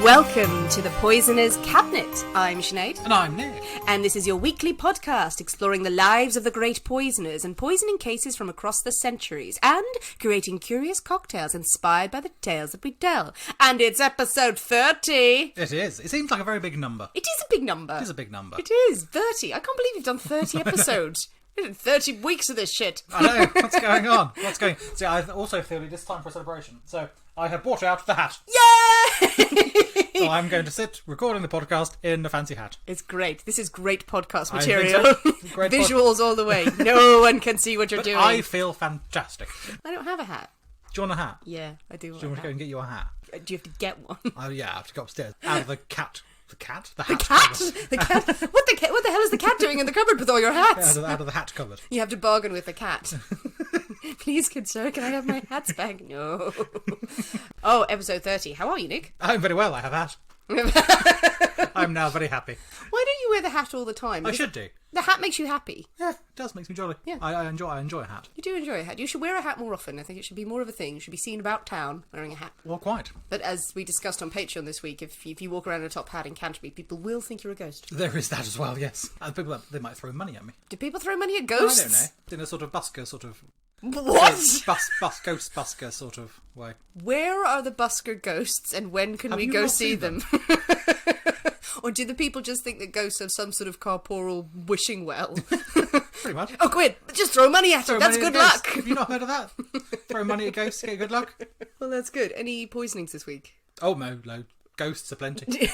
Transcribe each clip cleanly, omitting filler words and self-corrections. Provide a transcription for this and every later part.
Welcome to the Poisoner's Cabinet. I'm Sinead. And I'm Nick. And this is your weekly podcast exploring the lives of the great poisoners and poisoning cases from across the centuries and creating curious cocktails inspired by the tales that we tell. And it's episode 30. It is. It seems like a very big number. It is a big number. It is a big number. It is. 30. I can't believe you've done 30 episodes. We did 30 weeks of this shit. I know. What's going on? See, I also feel it is time for a celebration. So I have brought out the hat. Yay! So I'm going to sit recording the podcast in the fancy hat. It's great. This is great podcast material. Great Visuals all the way. No one can see what you're doing. I feel fantastic. I don't have a hat. Do you want a hat? Yeah, I do want Do you want to go and get you a hat? Do you have to get one? Oh yeah, I have to go upstairs. Out of the cat. The cat? The The hat. cat? The cat? What the hell is the cat doing in the cupboard with all your hats? Out of the hat cupboard. You have to bargain with the cat. Please, good sir, can I have my hats back? No. Oh, episode 30. How are you, Nick? I'm very well, I have a hat. I'm now very happy. Why don't you wear the hat all the time? I should do. The hat makes you happy. Yeah, it does, makes me jolly. Yeah. I enjoy a hat. You do enjoy a hat. You should wear a hat more often. I think it should be more of a thing. You should be seen about town wearing a hat. Well, quite. But as we discussed on Patreon this week, if you walk around in a top hat in Canterbury, people will think you're a ghost. There is that as well, yes. And people, they might throw money at me. Do people throw money at ghosts? I don't know. In a sort of busker sort of... What? Ghost busker sort of way. Where are the busker ghosts and when can Have we you go not see seen them? Or do the people just think that ghosts have some sort of corporal wishing well? Pretty much. Oh, quid! Just throw money at Throw it. That's money at good ghosts. luck. Have you not heard of that? Throw money at ghosts, get good luck. Well, that's good. Any poisonings this week? Oh, no, load. Ghosts are plenty.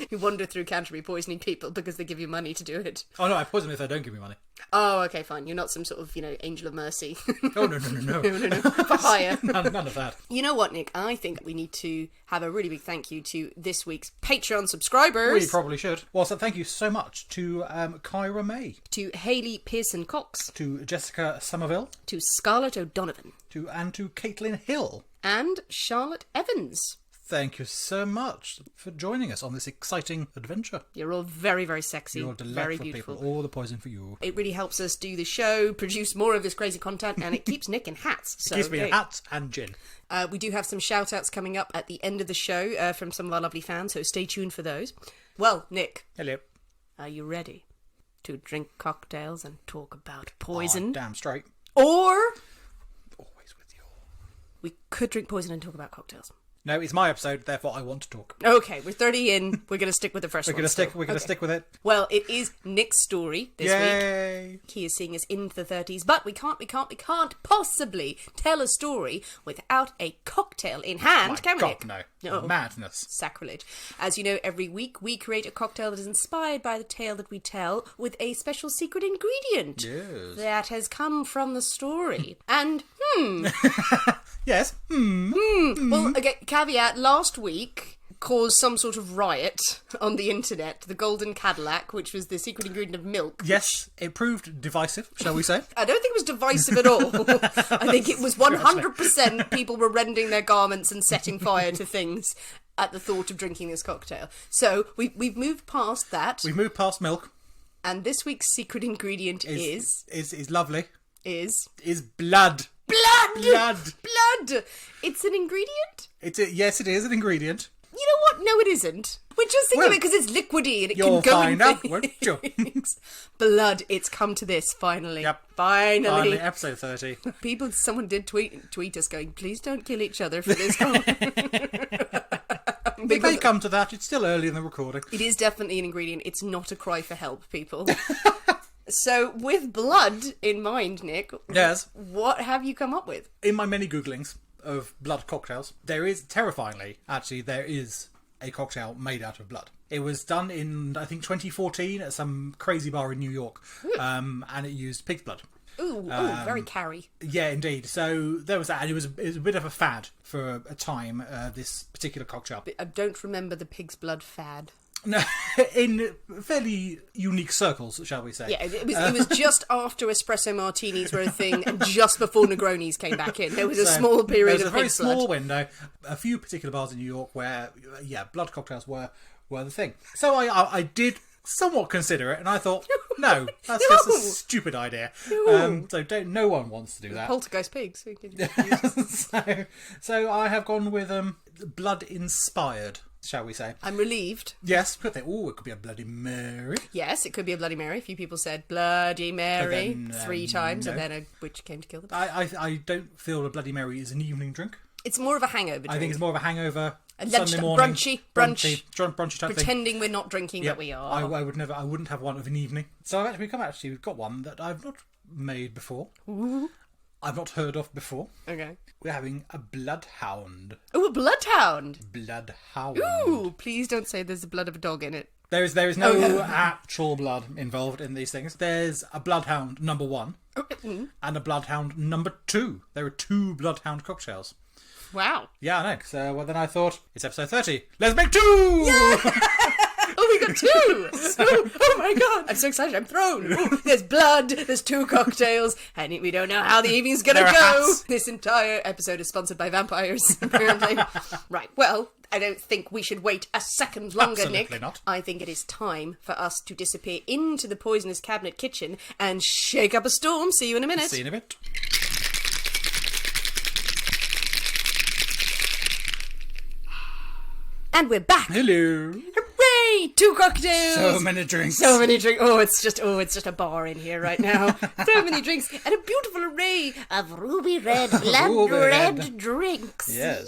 You wander through Canterbury poisoning people because they give you money to do it. Oh, no, I poison if they don't give me money. Oh, okay, fine. You're not some sort of, angel of mercy. Oh, no. No. For hire. None of that. You know what, Nick? I think we need to have a really big thank you to this week's Patreon subscribers. We probably should. Well, so thank you so much to Kyra May. To Hayley Pearson-Cox. To Jessica Somerville. To Scarlett O'Donovan. And to Caitlin Hill. And Charlotte Evans. Thank you so much for joining us on this exciting adventure. You're all very, very sexy. You're delightful very beautiful. people. All the poison for you. It really helps us do the show, produce more of this crazy content, and it keeps Nick in hats. So, It gives me a hat and gin. We do have some shout-outs coming up at the end of the show from some of our lovely fans, so stay tuned for those. Well, Nick. Hello. Are you ready to drink cocktails and talk about poison? Oh, damn straight. Or Always with you. we could drink poison and talk about cocktails. No, it's my episode, therefore I want to talk. Okay, we're 30 in. We're going to stick with the first one. We're gonna stick with it. Well, it is Nick's story this Yay. week. He is seeing us into the 30s, but we can't possibly tell a story without a cocktail in hand, My can we, God, Nick? no. Madness. Sacrilege. As you know, every week we create a cocktail that is inspired by the tale that we tell with a special secret ingredient Yes. that has come from the story. And, Yes. Well, okay, caveat, last week caused some sort of riot on the internet. The Golden Cadillac, which was the secret ingredient of milk. Yes, it proved divisive, shall we say? I don't think it was divisive at all. I think it was 100% people were rending their garments and setting fire to things at the thought of drinking this cocktail. So we've moved past that. We've moved past milk. And this week's secret ingredient is lovely. Is blood. Blood! It's an ingredient? Yes, it is an ingredient. You know what? No, it isn't. We're just thinking of it because it's liquidy and it can go in find out, won't you? Blood. It's come to this, finally. Yep. Finally. Episode 30. Someone did tweet us going, please don't kill each other for this. If they come to that, it's still early in the recording. It is definitely an ingredient. It's not a cry for help, people. So, with blood in mind, Nick, Yes. What have you come up with? In my many Googlings of blood cocktails, there is a cocktail made out of blood. It was done in, I think, 2014 at some crazy bar in New York, and it used pig's blood. Ooh, very carry. Yeah, indeed. So there was that, and it was a bit of a fad for a time, this particular cocktail. I don't remember the pig's blood fad. No, in fairly unique circles, shall we say. Yeah, it was just after espresso martinis were a thing and just before Negronis came back in. There was a small period of very pig's blood. small window, a few particular bars in New York where, blood cocktails were the thing. So I did somewhat consider it, and I thought, no, that's just a stupid idea. No. No one wants to do that. Poltergeist pigs. So I have gone with blood-inspired shall we say. I'm relieved. Yes, could they? Oh, it could be a Bloody Mary. Yes, it could be a Bloody Mary. A few people said Bloody Mary then, 3 times, no. and then a witch came to kill them. I don't feel a Bloody Mary is an evening drink. It's more of a hangover drink. I think it's more of a hangover. A Sunday morning, brunchy brunchy type thing. pretending we're not drinking, Yep. but we are. I wouldn't have one of an evening. So we've got one that I've not made before. Ooh. I've not heard of before. Okay. We're having a bloodhound. Oh, a bloodhound. Bloodhound. Ooh, please don't say there's the blood of a dog in it. There is no actual blood involved in these things. There's a bloodhound number 1 and a bloodhound number 2. There are 2 bloodhound cocktails. Wow. Yeah, I know. So then I thought, it's episode 30. Let's make 2! Oh, we got 2! Oh my god, I'm so excited, I'm thrown. Ooh, there's blood, there's 2 cocktails, and we don't know how the evening's gonna There are go. hats. This entire episode is sponsored by vampires, apparently. Right, well, I don't think we should wait a second longer, Absolutely Nick. not. I think it is time for us to disappear into the poisonous cabinet kitchen and shake up a storm. See you in a minute. See you in a bit. And we're back. Hello. Hooray! 2 cocktails. So many drinks. So many drinks. Oh, it's just a bar in here right now. So many drinks and a beautiful array of ruby red, blood Ruby red red. drinks. Yes.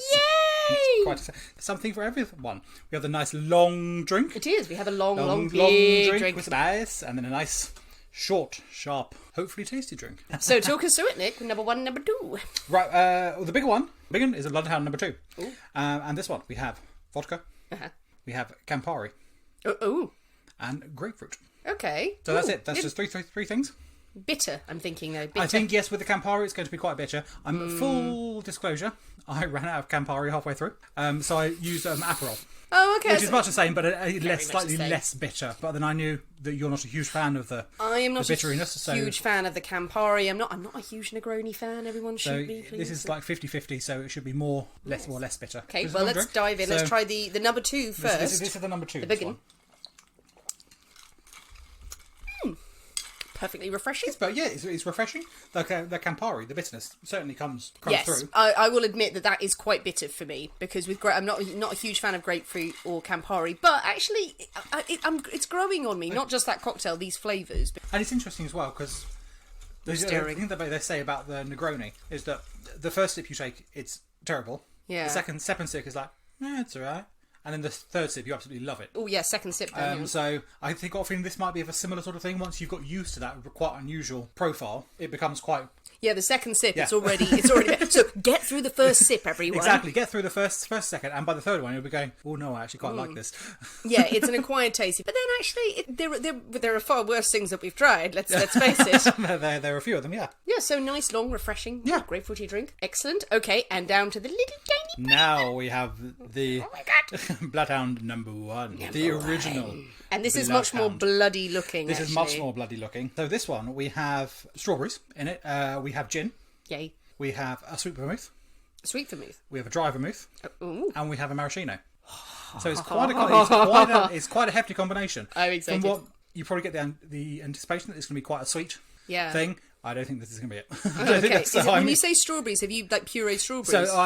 Yay! Quite something for everyone. We have the nice long drink. It is. We have a long big drink. with some ice, and then a nice short, sharp, hopefully tasty drink. So talk us through it, Nick. Number 1, number 2. Right, the bigger one. Big one is a Bloodhound number 2. And this one we have vodka. Uh-huh. We have Campari Oh. and grapefruit. Okay. So that's it. That's just three things. Bitter, I'm thinking, though. Bitter. I think, yes, with the Campari, it's going to be quite bitter. Full disclosure, I ran out of Campari halfway through. So I used Aperol. Oh, okay. Which is much the same, but much slightly the same. less bitter. But then I knew that you're not a huge fan of the I am not the bitteriness. a huge fan of the Campari. I'm not a huge Negroni fan. Everyone should So be. Please. this is like 50-50, so it should be less bitter. Okay, This is well, a let's drink. dive in. So Let's try the number 2 first. This is the number 2. The this big one. Perfectly refreshing. But yeah, it's refreshing. The Campari, the bitterness certainly comes Yes, through. I will admit that is quite bitter for me because I'm not a huge fan of grapefruit or Campari, but actually it's growing on me. Not just that cocktail, these flavours. And it's interesting as well because the Stirring. thing that they say about the Negroni is that the first sip you take, it's terrible. Yeah. The second sip is like, it's alright. And then the third sip, you absolutely love it. Oh yeah, second sip. Then, yeah. So I think got a feeling this might be of a similar sort of thing. Once you've got used to that quite unusual profile, it becomes quite... Yeah, the second sip, Yeah. it's already so get through the first sip, everyone. Exactly, get through the first second, and by the third one you'll be going, oh no, I actually quite like this. Yeah, it's an acquired taste. But then actually, there are far worse things that we've tried. Let's face it. there are a few of them, yeah. Yeah, so nice, long, refreshing, Yeah. grapefruity drink. Excellent. Okay, and down to the little tiny. Now we have the Oh my god. Bloodhound number 1, the original. And this is much more Bloodhound. bloody looking. This actually. is much more bloody looking. So this one, we have strawberries in it. We have gin. Yay. We have a sweet vermouth. Sweet vermouth. We have a dry vermouth. Ooh. And we have a maraschino. So it's quite a hefty combination. I'm excited. From what you probably get the anticipation that it's going to be quite a sweet thing. I don't think this is going to be it. I don't think Okay. that's- When you say strawberries, have you like pureed strawberries? So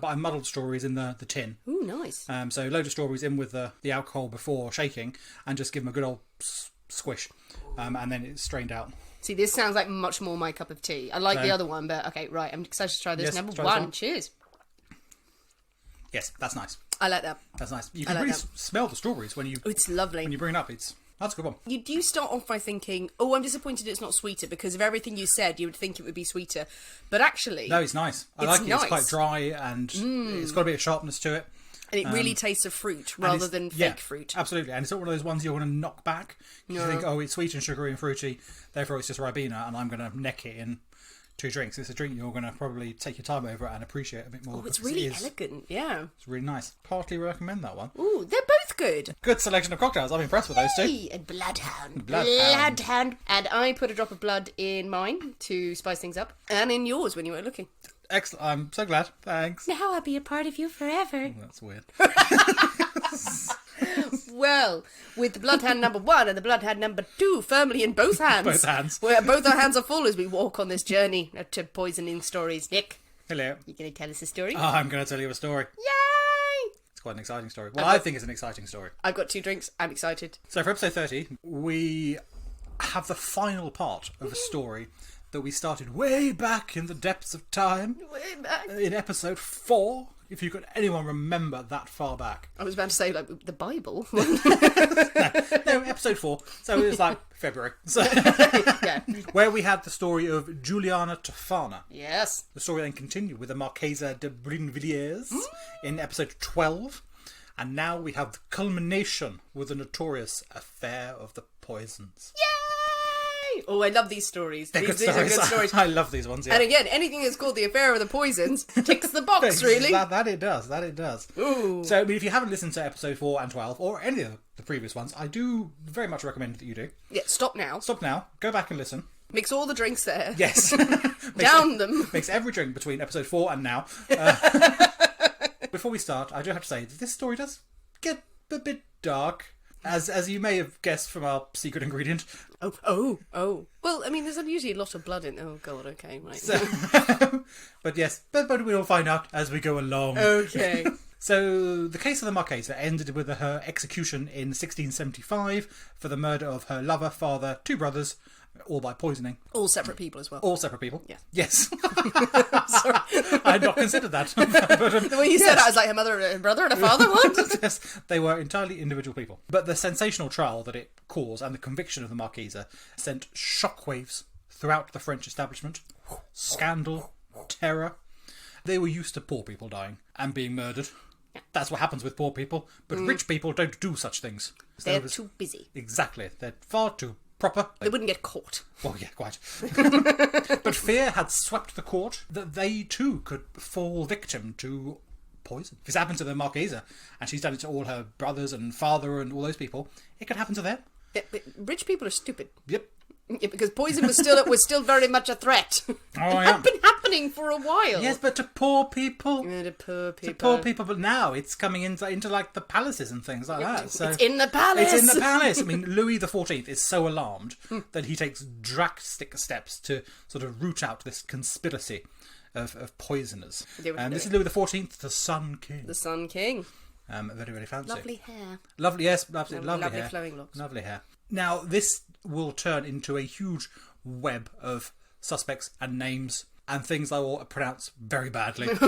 I muddled strawberries in the tin. Ooh, nice. So load of strawberries in with the alcohol before shaking, and just give them a good old squish, and then it's strained out. See, this sounds like much more my cup of tea. I like So- the other one, but okay, right. I'm excited to try this. Yes, Number try this 1. one. Cheers. Yes, that's nice. I like that. That's nice. You can like really that. smell the strawberries when you Oh, it's lovely. bring it up. That's a good one. You do start off by thinking, oh, I'm disappointed it's not sweeter, because of everything you said, you would think it would be sweeter. But actually... No, it's nice. I It's like it. nice. It's quite dry, and it's got a bit of sharpness to it. And it really tastes of fruit, And rather it's- than yeah, fake fruit. Absolutely. And it's not one of those ones you're going to knock back. You No. think, oh, it's sweet and sugary and fruity, therefore it's just Ribena, and I'm going to neck it in 2 drinks. It's a drink you're going to probably take your time over and appreciate a bit more. Oh, it's because really it is- elegant, yeah. It's really nice. Partly recommend that one. Ooh, they're both good. Good selection of cocktails. I'm impressed with those two. Hey, and Bloodhound. Bloodhound. Bloodhound. And I put a drop of blood in mine to spice things up, and in yours when you were looking. Excellent. I'm so glad. Thanks. Now I'll be a part of you forever. That's weird. Well, with the Bloodhound number 1 and the Bloodhound number 2 firmly in both hands. Both hands. Where both our hands are full as we walk on this journey to poisoning stories. Nick, Hello. you going to tell us a story? I'm going to tell you a story. Yay! It's quite an exciting story. Well, I think it's an exciting story. I've got 2 drinks. I'm excited. So for episode 30, we have the final part of a story that we started way back in the depths of time. Way back. In episode 4, if you could anyone remember that far back. I was about to say, like, the Bible. No, episode 4. So it was like February. So, Yeah. where we had the story of Juliana Tofana. Yes. The story then continued with the Marquesa de Brinvilliers in episode 12. And now we have the culmination with the notorious Affair of the Poisons. Yay! Oh, I love these stories. They're These good are stories. good stories. I love these ones, yeah. And again, anything that's called the Affair of the Poisons ticks the box, really. That it does. That it does. Ooh. So, I mean, if you haven't listened to episode 4 and 12, or any of the previous ones, I do very much recommend that you do. Yeah, stop now. Stop now. Go back and listen. Mix all the drinks there. Yes. Down them. Makes every drink between episode 4 and now. Before we start, I do have to say that this story does get a bit dark. As you may have guessed from our secret ingredient. Oh. Well, I mean, there's usually a lot of blood in... Oh, God, okay, right. So, but yes, but we'll find out as we go along. Okay. So, the case of the Marquesa ended with her execution in 1675 for the murder of her lover, father, 2 brothers, all by poisoning. All separate people as well. All separate people. Yeah. Yes. Sorry. I had not considered that. But, The way you said it, I was like, a mother, a brother, and a father, what? yes, they were entirely individual people. But the sensational trial that it caused and the conviction of the Marquesa sent shockwaves throughout the French establishment. Scandal, terror. They were used to poor people dying and being murdered. That's what happens with poor people. But rich people don't do such things. So They're too busy. Exactly. They're far too proper. They wouldn't get caught. Well, yeah, quite. But fear had swept the court that they too could fall victim to poison. If it's happened to the Marquesa, and she's done it to all her brothers and father and all those people, it could happen to them. Yeah, but rich people are stupid. Yep. Yeah, because poison was still very much a threat. Oh, It yeah. had been happening for a while. Yes, but to poor people. Yeah, the poor people. To poor people, but now it's coming into like the palaces and things like that. So It's in the palace. It's in the palace. I mean, Louis XIV is so alarmed that he takes drastic steps to sort of root out this conspiracy of poisoners. This is Louis XIV, the Sun King. The Sun King. Very, very fancy. Lovely hair. Lovely, yes, absolutely lovely hair. Flowing locks. Lovely hair. Now, this will turn into a huge web of suspects and names and things I will pronounce very badly. So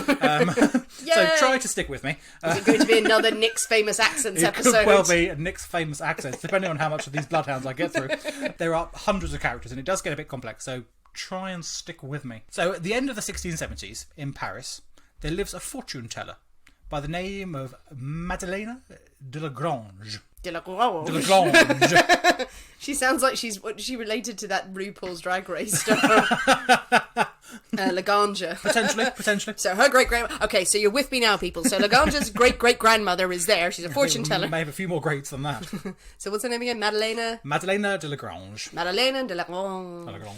try to stick with me. Is it going to be another Nick's Famous Accents It episode? could well be Nick's famous accents, depending on how much of these bloodhounds I get through. There are hundreds of characters, and it does get a bit complex, so try and stick with me. So, at the end of the 1670s, in Paris, there lives a fortune teller by the name of Madeleine de Lagrange. De la Grange. De Lagrange. She sounds like she's related to that RuPaul's Drag Race star. Lagrange. Potentially. So her okay, so you're with me now, people. So Lagrange's great-great-grandmother is there. She's a fortune teller. May have a few more greats than that. So what's her name again? Madeleine de Lagrange. Madeleine de Lagrange.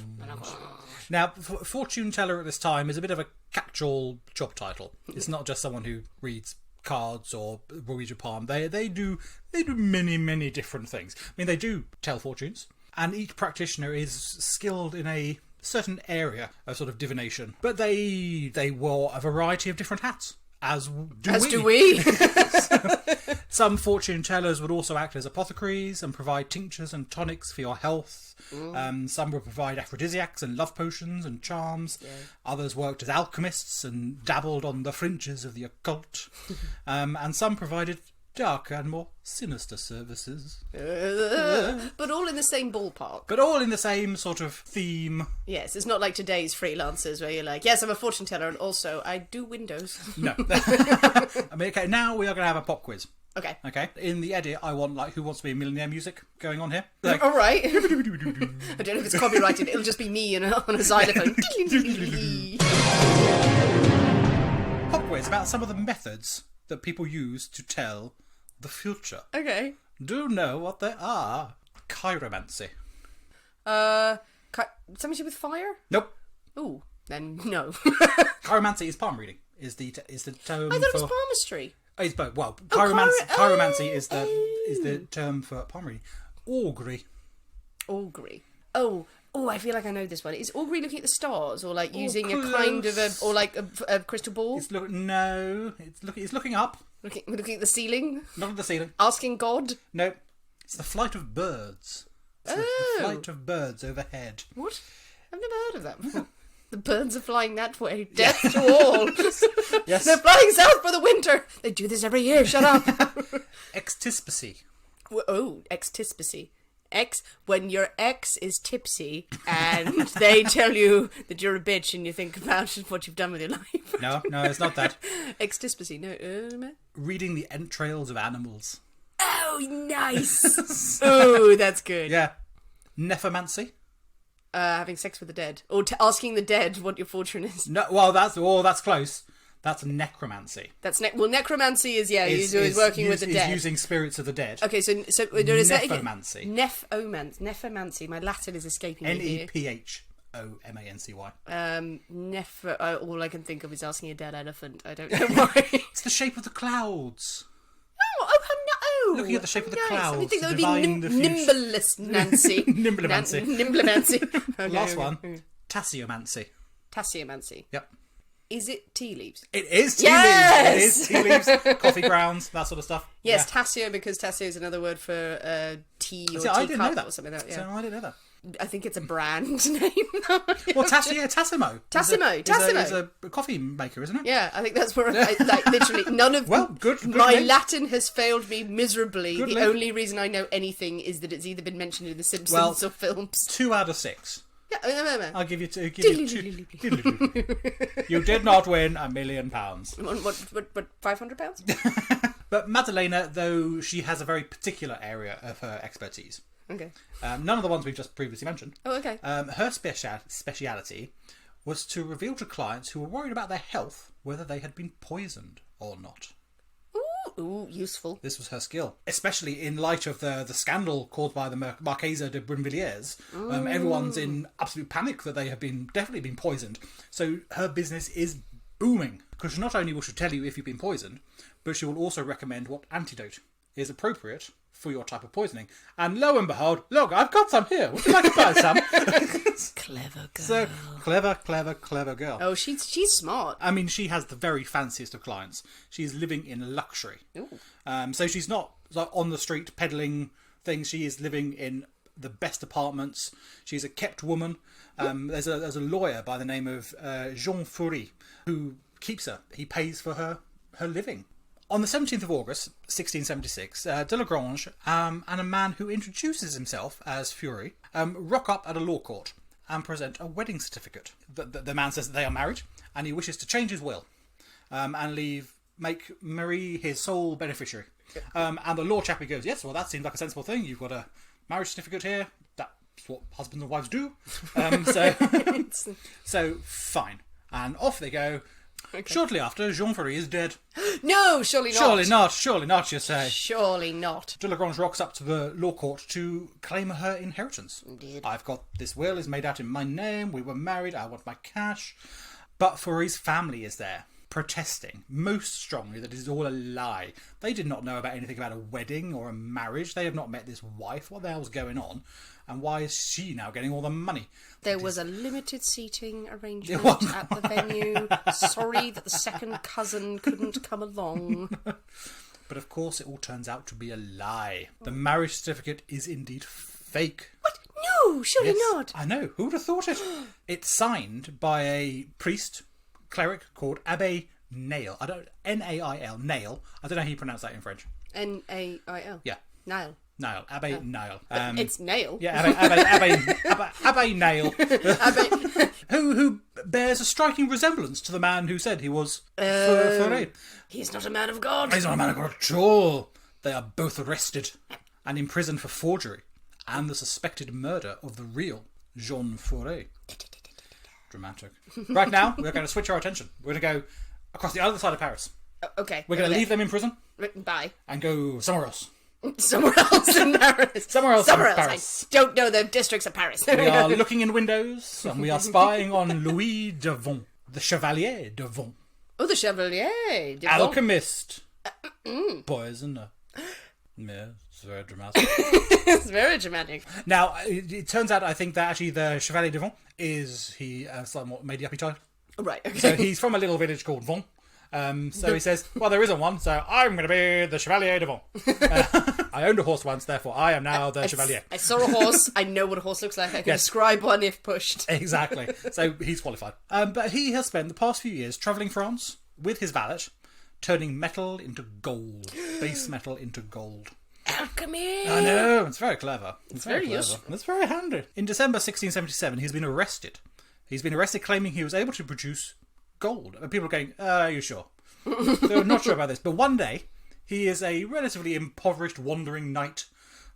Now, fortune teller at this time is a bit of a catch-all job title. It's not just someone who reads cards or reads your palm. They do many different things. I mean, they do tell fortunes, and each practitioner is skilled in a certain area of sort of divination. But they wore a variety of different hats. As do we. Some fortune tellers would also act as apothecaries and provide tinctures and tonics for your health. Some would provide aphrodisiacs and love potions and charms. Yeah. Others worked as alchemists and dabbled on the fringes of the occult. And some provided darker and more sinister services. But all in the same ballpark. But all in the same sort of theme. Yes, it's not like today's freelancers where you're like, yes, I'm a fortune teller and also I do windows. No. I mean, okay, now we are going to have a pop quiz. Okay. In the edit, I want like Who Wants to Be a Millionaire music going on here. Like, all right. I don't know if it's copyrighted. It'll just be me on a xylophone. Pop quiz about some of the methods that people use to tell the future. Okay. Do you know what they are? Chiromancy. Something to do with fire? Nope. Ooh, then no. Chiromancy is palm reading. Is the term I thought for... it was palmistry. Oh, it's both. Well, chiromancy is the term for palm reading. Augury. Oh, I feel like I know this one. Is augury looking at the stars, or like using a kind of a crystal ball? It's looking up. Looking at the ceiling? Not at the ceiling. Asking God? No. It's the flight of birds. It's the flight of birds overhead. What? I've never heard of that before. The birds are flying that way. Death to all. Yes. They're flying south for the winter. They do this every year. Shut up. Extispacy. Oh, extispacy. When your ex is tipsy and they tell you that you're a bitch and you think about what you've done with your life. No, it's not that. Extispacy. No. Reading the entrails of animals. Oh, nice. Oh, that's good. Yeah. Nephomancy. Having sex with the dead. Or asking the dead what your fortune is. No, well, that's close. That's necromancy. Necromancy is, he's working with the dead. Using spirits of the dead. Okay, so Nephomancy. Nephomancy. My Latin is escaping me here. Nephomancy. All I can think of is asking a dead elephant. I don't know why. It's the shape of the clouds. Oh, no. Looking at the shape of the clouds. I think that would be nimbleless Nancy. Nimblemancy. Okay, Last one. Tasseomancy. Tasseomancy. Yep. Is it tea leaves? It is tea Yes! leaves. It is tea leaves, coffee grounds, that sort of stuff. Yes, yeah. tassio, because tassio is another word for tea or I tea didn't know cup that. or something like that. Yeah. So I didn't know that. I think it's a brand name. Well, Tassimo. Tassimo. Is a coffee maker, isn't it? Yeah, I think that's where literally none of good my name. Latin has failed me miserably. Good the name. only reason I know anything is that it's either been mentioned in The Simpsons or films. 2 out of 6. Yeah, I'll give you 2. You did not win £1 million. What, £500? But Maddalena, though she has a very particular area of her expertise. Okay. None of the ones we've just previously mentioned. Oh, okay. Her speciality was to reveal to clients who were worried about their health whether they had been poisoned or not. Ooh, useful. This was her skill, especially in light of the scandal caused by the Marquesa de Brinvilliers. Everyone's in absolute panic that they have definitely been poisoned. So her business is booming, because not only will she tell you if you've been poisoned, but she will also recommend what antidote is appropriate for your type of poisoning. And lo and behold, look, I've got some here. Would you like to buy some? Clever girl. So, clever girl. Oh, she's smart. I mean, she has the very fanciest of clients. She's living in luxury. So she's not like on the street peddling things. She is living in the best apartments. She's a kept woman. There's a lawyer by the name of Jean Fourie who keeps her. He pays for her living. On the 17th of August, 1676, Delagrange and a man who introduces himself as Fury rock up at a law court and present a wedding certificate. The man says that they are married and he wishes to change his will and make Marie his sole beneficiary. And the law chappie goes, yes, well, that seems like a sensible thing. You've got a marriage certificate here. That's what husbands and wives do. So fine. And off they go. Okay. Shortly after, Jean Fourie is dead. No, surely not. Surely not, you say. Surely not. Delagrange rocks up to the law court to claim her inheritance. Indeed. I've got this will, is made out in my name, we were married, I want my cash. But Fourie's family is there, protesting most strongly that it is all a lie. They did not know about anything about a wedding or a marriage. They have not met this wife. What the hell's going on? And why is she now getting all the money? There was a limited seating arrangement at the venue. Sorry that the second cousin couldn't come along. But of course it all turns out to be a lie. The marriage certificate is indeed fake. What? No, surely not. I know. Who would have thought it? It's signed by a cleric called Abbe Nail. Nail. Nail. I don't know how you pronounce that in French. Nail. Yeah. Nail. Nail. Abbe Nail. It's Nail. Yeah, Abbe Nail. who bears a striking resemblance to the man who said he was Fourie. He's not a man of God. He's not a man of God at all. They are both arrested and imprisoned for forgery and the suspected murder of the real Jean Fourie. Dramatic. Right now, we're going to switch our attention. We're going to go across the other side of Paris. Okay. We're going to leave them in prison. Bye. And go somewhere else. Somewhere else in Paris. Somewhere else in Paris. I don't know the districts of Paris. We are looking in windows and we are spying on Louis de Vont, the Chevalier de Vont. Oh, the Chevalier de Vont. Alchemist. Poisoner. Yeah, it's very dramatic. It's very dramatic. Now, it turns out, I think that actually the Chevalier de Vont is, somewhat made-up child. Right, okay. So he's from a little village called Vont. So he says, well, there isn't one, so I'm going to be the Chevalier de Vaux. I owned a horse once, therefore I am now the Chevalier. I saw a horse. I know what a horse looks like. I can describe one if pushed. Exactly. So he's qualified. But he has spent the past few years travelling France with his valet, turning metal into gold. Base metal into gold. Alchemy! I know, it's very clever. It's very clever. useful. It's very handy. In December 1677, he's been arrested. He's been arrested claiming he was able to produce gold. And people are going, are you sure? They're not sure about this. But one day, he is a relatively impoverished wandering knight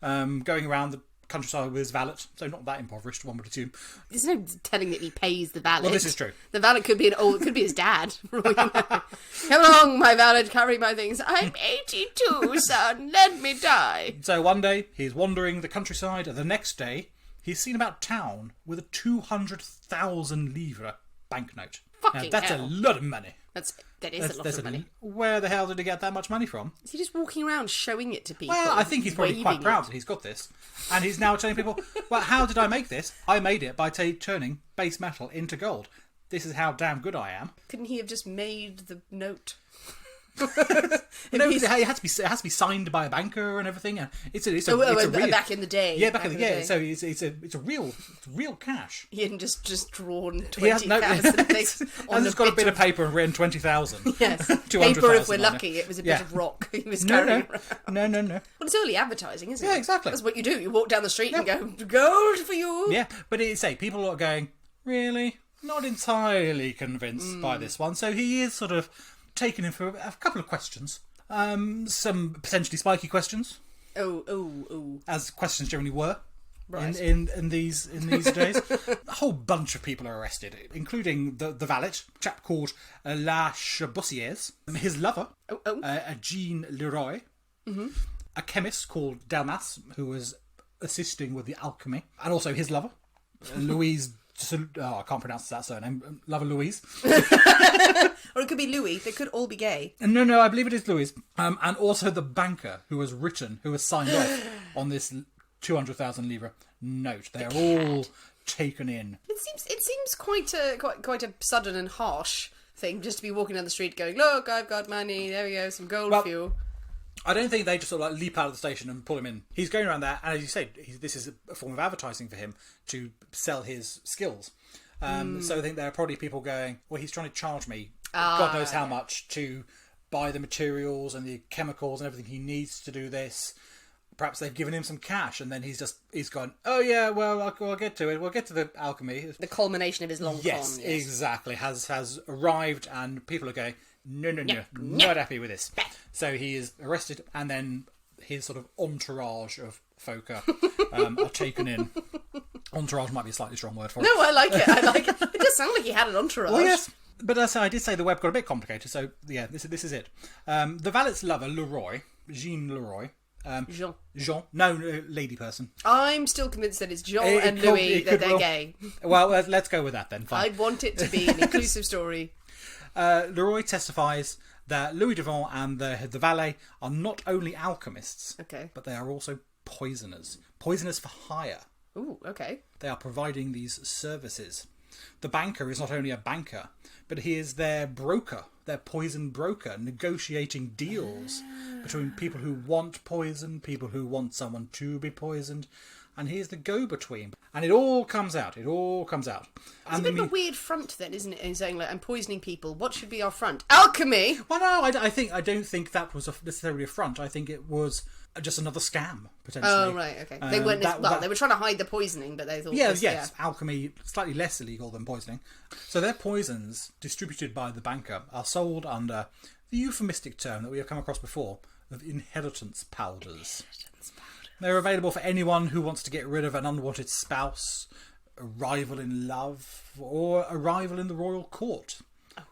going around the countryside with his valet. So not that impoverished, one would assume. There's no telling that he pays the valet. Well, this is true. The valet could be could be his dad. Come along, my valet, carry my things. I'm 82, son. Let me die. So one day, he's wandering the countryside, and the next day, he's seen about town with a 200,000 livre banknote. Fucking that's hell. a lot of money. That is a lot of money. Where the hell did he get that much money from? Is he just walking around showing it to people? Well, I think he's probably quite proud that he's got this. And he's now telling people, well, how did I make this? I made it by turning base metal into gold. This is how damn good I am. Couldn't he have just made the note? No, it has to be signed by a banker and everything. And it's a real, back in the day. Yeah, back in the day. So it's a real cash. He hadn't just drawn 20,000 things on just got a bit of paper and written 20,000. Yes, 200,000 paper if we're lucky. It was a bit of rock he was carrying around. No. Well, it's early advertising, isn't it? Yeah, exactly. That's what you do. You walk down the street and go, gold for you. Yeah, but people are going, really? Not entirely convinced by this one. So he is sort of taken in for a couple of questions. Some potentially spiky questions. Oh. As questions generally were. Right. In these days. A whole bunch of people are arrested, including the valet, a chap called La Chabossiers, his lover, Jean Leroy, a chemist called Delmas, who was assisting with the alchemy, and also his lover, Louise. I can't pronounce that surname. Lover Louise. Or it could be Louis. They could all be gay. No, I believe it is Louise. And also the banker who has signed off on this 200,000 livre note. They are all taken in. It seems quite a sudden and harsh thing just to be walking down the street going, look, I've got money. There we go, some gold for you. I don't think they just sort of leap out of the station and pull him in. He's going around there, and as you say, this is a form of advertising for him to sell his skills. So I think there are probably people going, well, he's trying to charge me God knows how much to buy the materials and the chemicals and everything he needs to do this. Perhaps they've given him some cash, and then he's gone, oh yeah, well, I'll get to it. We'll get to the alchemy. The culmination of his long con. Yes, exactly. Has arrived, and people are going, no, not happy with this. So he is arrested, and then his sort of entourage of folk are taken in. Entourage might be a slightly strong word for it. No, I like it. It does sound like he had an entourage. Well, yes. But as I did say, the web got a bit complicated, so yeah, this is it. The valet's lover, Jean Leroy. Jean. No, lady person. I'm still convinced that it's Jean and Louis that they're gay. Well, let's go with that then. Fine. I want it to be an inclusive story. Leroy testifies that Louis Devon and the valet are not only alchemists, but they are also poisoners. Poisoners for hire. Ooh, okay. They are providing these services. The banker is not only a banker, but he is their broker, their poison broker, negotiating deals between people who want poison, people who want someone to be poisoned, and he is the go-between. And it all comes out. It's a bit of a weird front then, isn't it? In saying, like, I'm poisoning people. What should be our front? Alchemy! Well, no, I don't think that was necessarily a front. I think it was just another scam, potentially. Oh, right, okay. They weren't... they were trying to hide the poisoning, but they thought... Yes. Alchemy, slightly less illegal than poisoning. So their poisons, distributed by the banker, are sold under the euphemistic term that we have come across before of inheritance powders. They're available for anyone who wants to get rid of an unwanted spouse, a rival in love, or a rival in the royal court.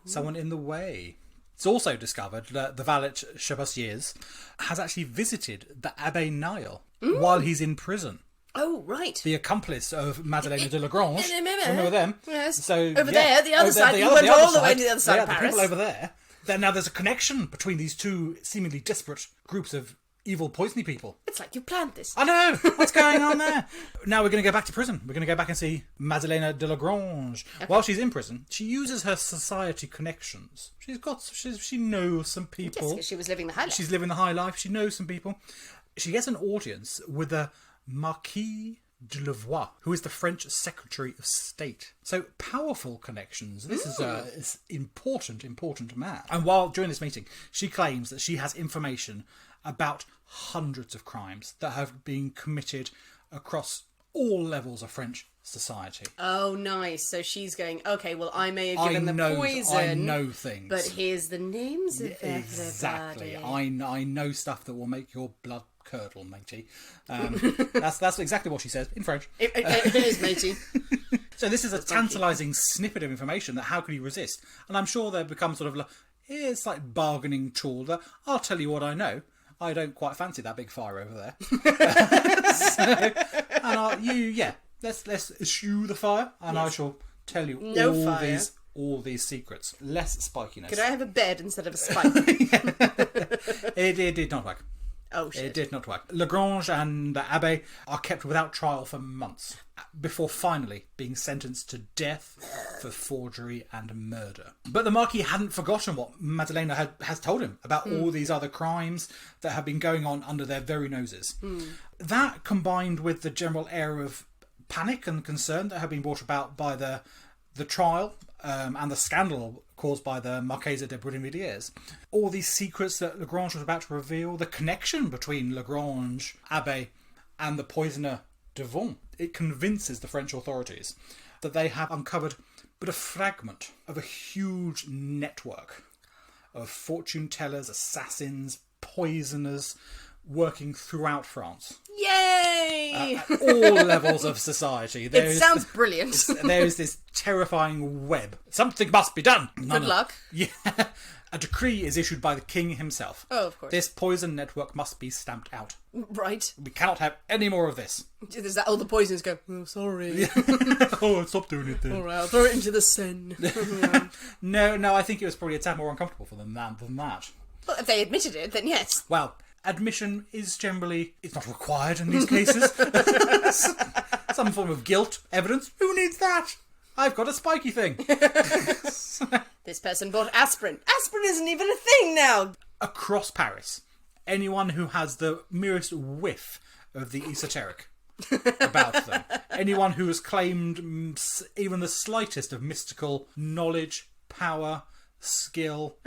Someone in the way. It's also discovered that the valet Chabossiers has actually visited the Abbé Nile while he's in prison. Oh, right. The accomplice of Madeleine de Lagrange. Remember them? Yes. So, over there, the other side. You went all the way to the other side of Paris. The people over there. Now there's a connection between these two seemingly disparate groups of evil poisony people. It's like you planned this. I know! What's going on there? Now we're going to go back to prison. We're going to go back and see Madeleine de Lagrange. Okay. While she's in prison, she uses her society connections. She knows some people. Yes, she was living the high life. She's living the high life. She knows some people. She gets an audience with the Marquis de Louvois, who is the French Secretary of State. So powerful connections. This is an important man. And during this meeting, she claims that she has information about hundreds of crimes that have been committed across all levels of French society. Oh, nice. So she's going, okay, well, I may have given the poison. I know things. But here's the names of everybody. Exactly. I know stuff that will make your blood curdle, matey. That's exactly what she says in French. It is, matey. So this is a tantalising snippet of information that how could you resist? And I'm sure there becomes sort of it's like bargaining tool that I'll tell you what I know. I don't quite fancy that big fire over there. Let's eschew the fire, and yes. I shall tell you all these secrets. Less spikiness. Could I have a bed instead of a spike? It did not work. Oh, shit. It did not work. Lagrange and the Abbé are kept without trial for months before finally being sentenced to death for forgery and murder. But the Marquis hadn't forgotten what Madeleine has told him about all these other crimes that have been going on under their very noses. That, combined with the general air of panic and concern that had been brought about by the trial and the scandal caused by the Marquise de Brinvilliers. All these secrets that Lagrange was about to reveal, the connection between Lagrange, Abbé, and the poisoner Devon, it convinces the French authorities that they have uncovered but a fragment of a huge network of fortune tellers, assassins, poisoners, working throughout France. Yay! At all levels of society. It sounds brilliant. There is this terrifying web. Something must be done. Good luck. Yeah. A decree is issued by the king himself. Oh, of course. This poison network must be stamped out. Right. We cannot have any more of this. Is that all the poisoners go, oh, sorry. Oh, stop doing it then. All right, I'll throw it into the Seine. No, I think it was probably a tad more uncomfortable for them than that. Well, if they admitted it, then yes. Well, admission is generally, it's not required in these cases. Some form of guilt evidence. Who needs that? I've got a spiky thing. This person bought aspirin. Aspirin isn't even a thing now. Across Paris, anyone who has the merest whiff of the esoteric about them, anyone who has claimed even the slightest of mystical knowledge, power, skill,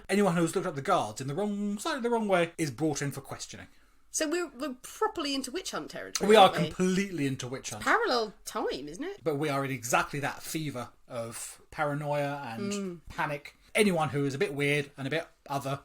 anyone who's looked up the guards in the wrong way is brought in for questioning. So we're properly into witch hunt territory. We are completely into witch hunt. Parallel time, isn't it? But we are in exactly that fever of paranoia and panic. Anyone who is a bit weird and a bit other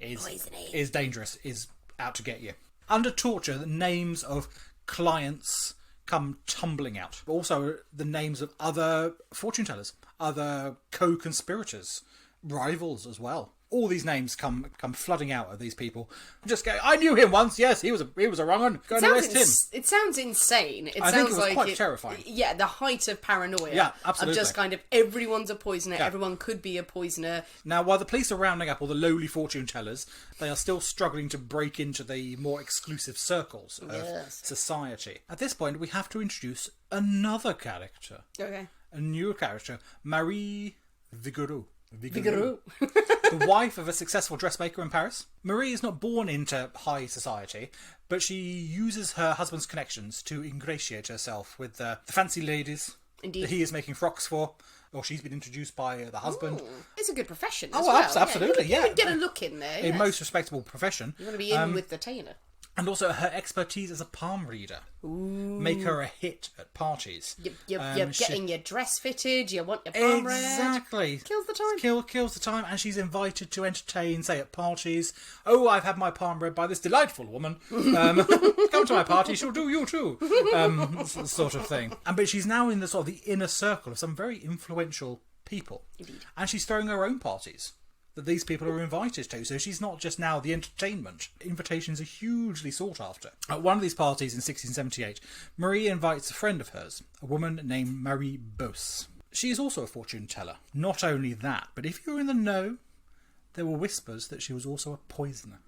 is dangerous, is out to get you. Under torture, the names of clients come tumbling out. Also, the names of other fortune tellers, other co-conspirators, rivals as well. All these names come flooding out of these people. Just go, I knew him once. Yes, he was a wrong one. Go and arrest him. It sounds insane. I think it was quite terrifying. Yeah, the height of paranoia. Yeah, absolutely. Of just kind of everyone's a poisoner. Yeah. Everyone could be a poisoner. Now, while the police are rounding up all the lowly fortune tellers, they are still struggling to break into the more exclusive circles of society. At this point, we have to introduce another character. Okay. A newer character, Marie Vigoureux. The wife of a successful dressmaker in Paris. Marie is not born into high society, but she uses her husband's connections to ingratiate herself with the fancy ladies that he is making frocks for, or she's been introduced by the husband. Ooh, it's a good profession as well. well. Absolutely, You would get a look in there. A most respectable profession. You want to be in with the tailor. And also her expertise as a palm reader. Ooh. Make her a hit at parties. You're getting your dress fitted, you want your palm read. Exactly. Kills the time. Kills the time, and she's invited to entertain, say at parties. Oh, I've had my palm read by this delightful woman. Come to my party, she'll do you too. Sort of thing. But she's now in the sort of the inner circle of some very influential people. Indeed. And she's throwing her own parties that these people are invited to. So she's not just now the entertainment. Invitations are hugely sought after. At one of these parties in 1678, Marie invites a friend of hers, a woman named Marie Beauce. She is also a fortune teller. Not only that, but if you're in the know, there were whispers that she was also a poisoner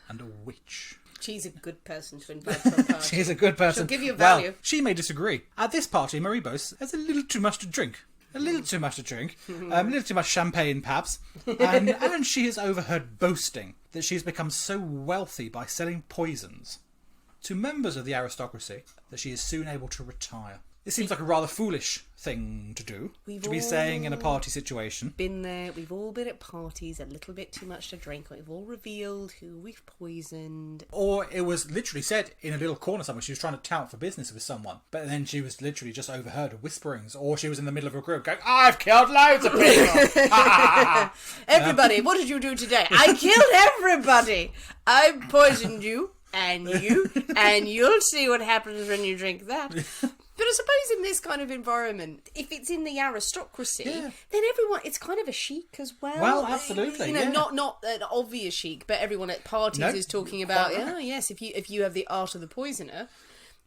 and a witch. She's a good person to invite to a party. She is a good person. She'll give you value. Well, she may disagree. At this party, Marie boasts has a little too much to drink. A little too much to drink. A little too much champagne, perhaps. And she is overheard boasting that she has become so wealthy by selling poisons to members of the aristocracy that she is soon able to retire. It seems like a rather foolish thing to do, to be saying in a party situation. Been there. We've all been at parties, a little bit too much to drink. We've all revealed who we've poisoned. Or it was literally said in a little corner somewhere. She was trying to tout for business with someone, but then she was literally just overheard whisperings, or she was in the middle of a group going, "I've killed loads of people." Everybody, what did you do today? I killed everybody. I poisoned you and you, and you'll see what happens when you drink that. But I suppose in this kind of environment, if it's in the aristocracy, then everyone, it's kind of a chic as well. Well, absolutely. Not an obvious chic, but everyone at parties is talking about, yes, if you have the art of the poisoner,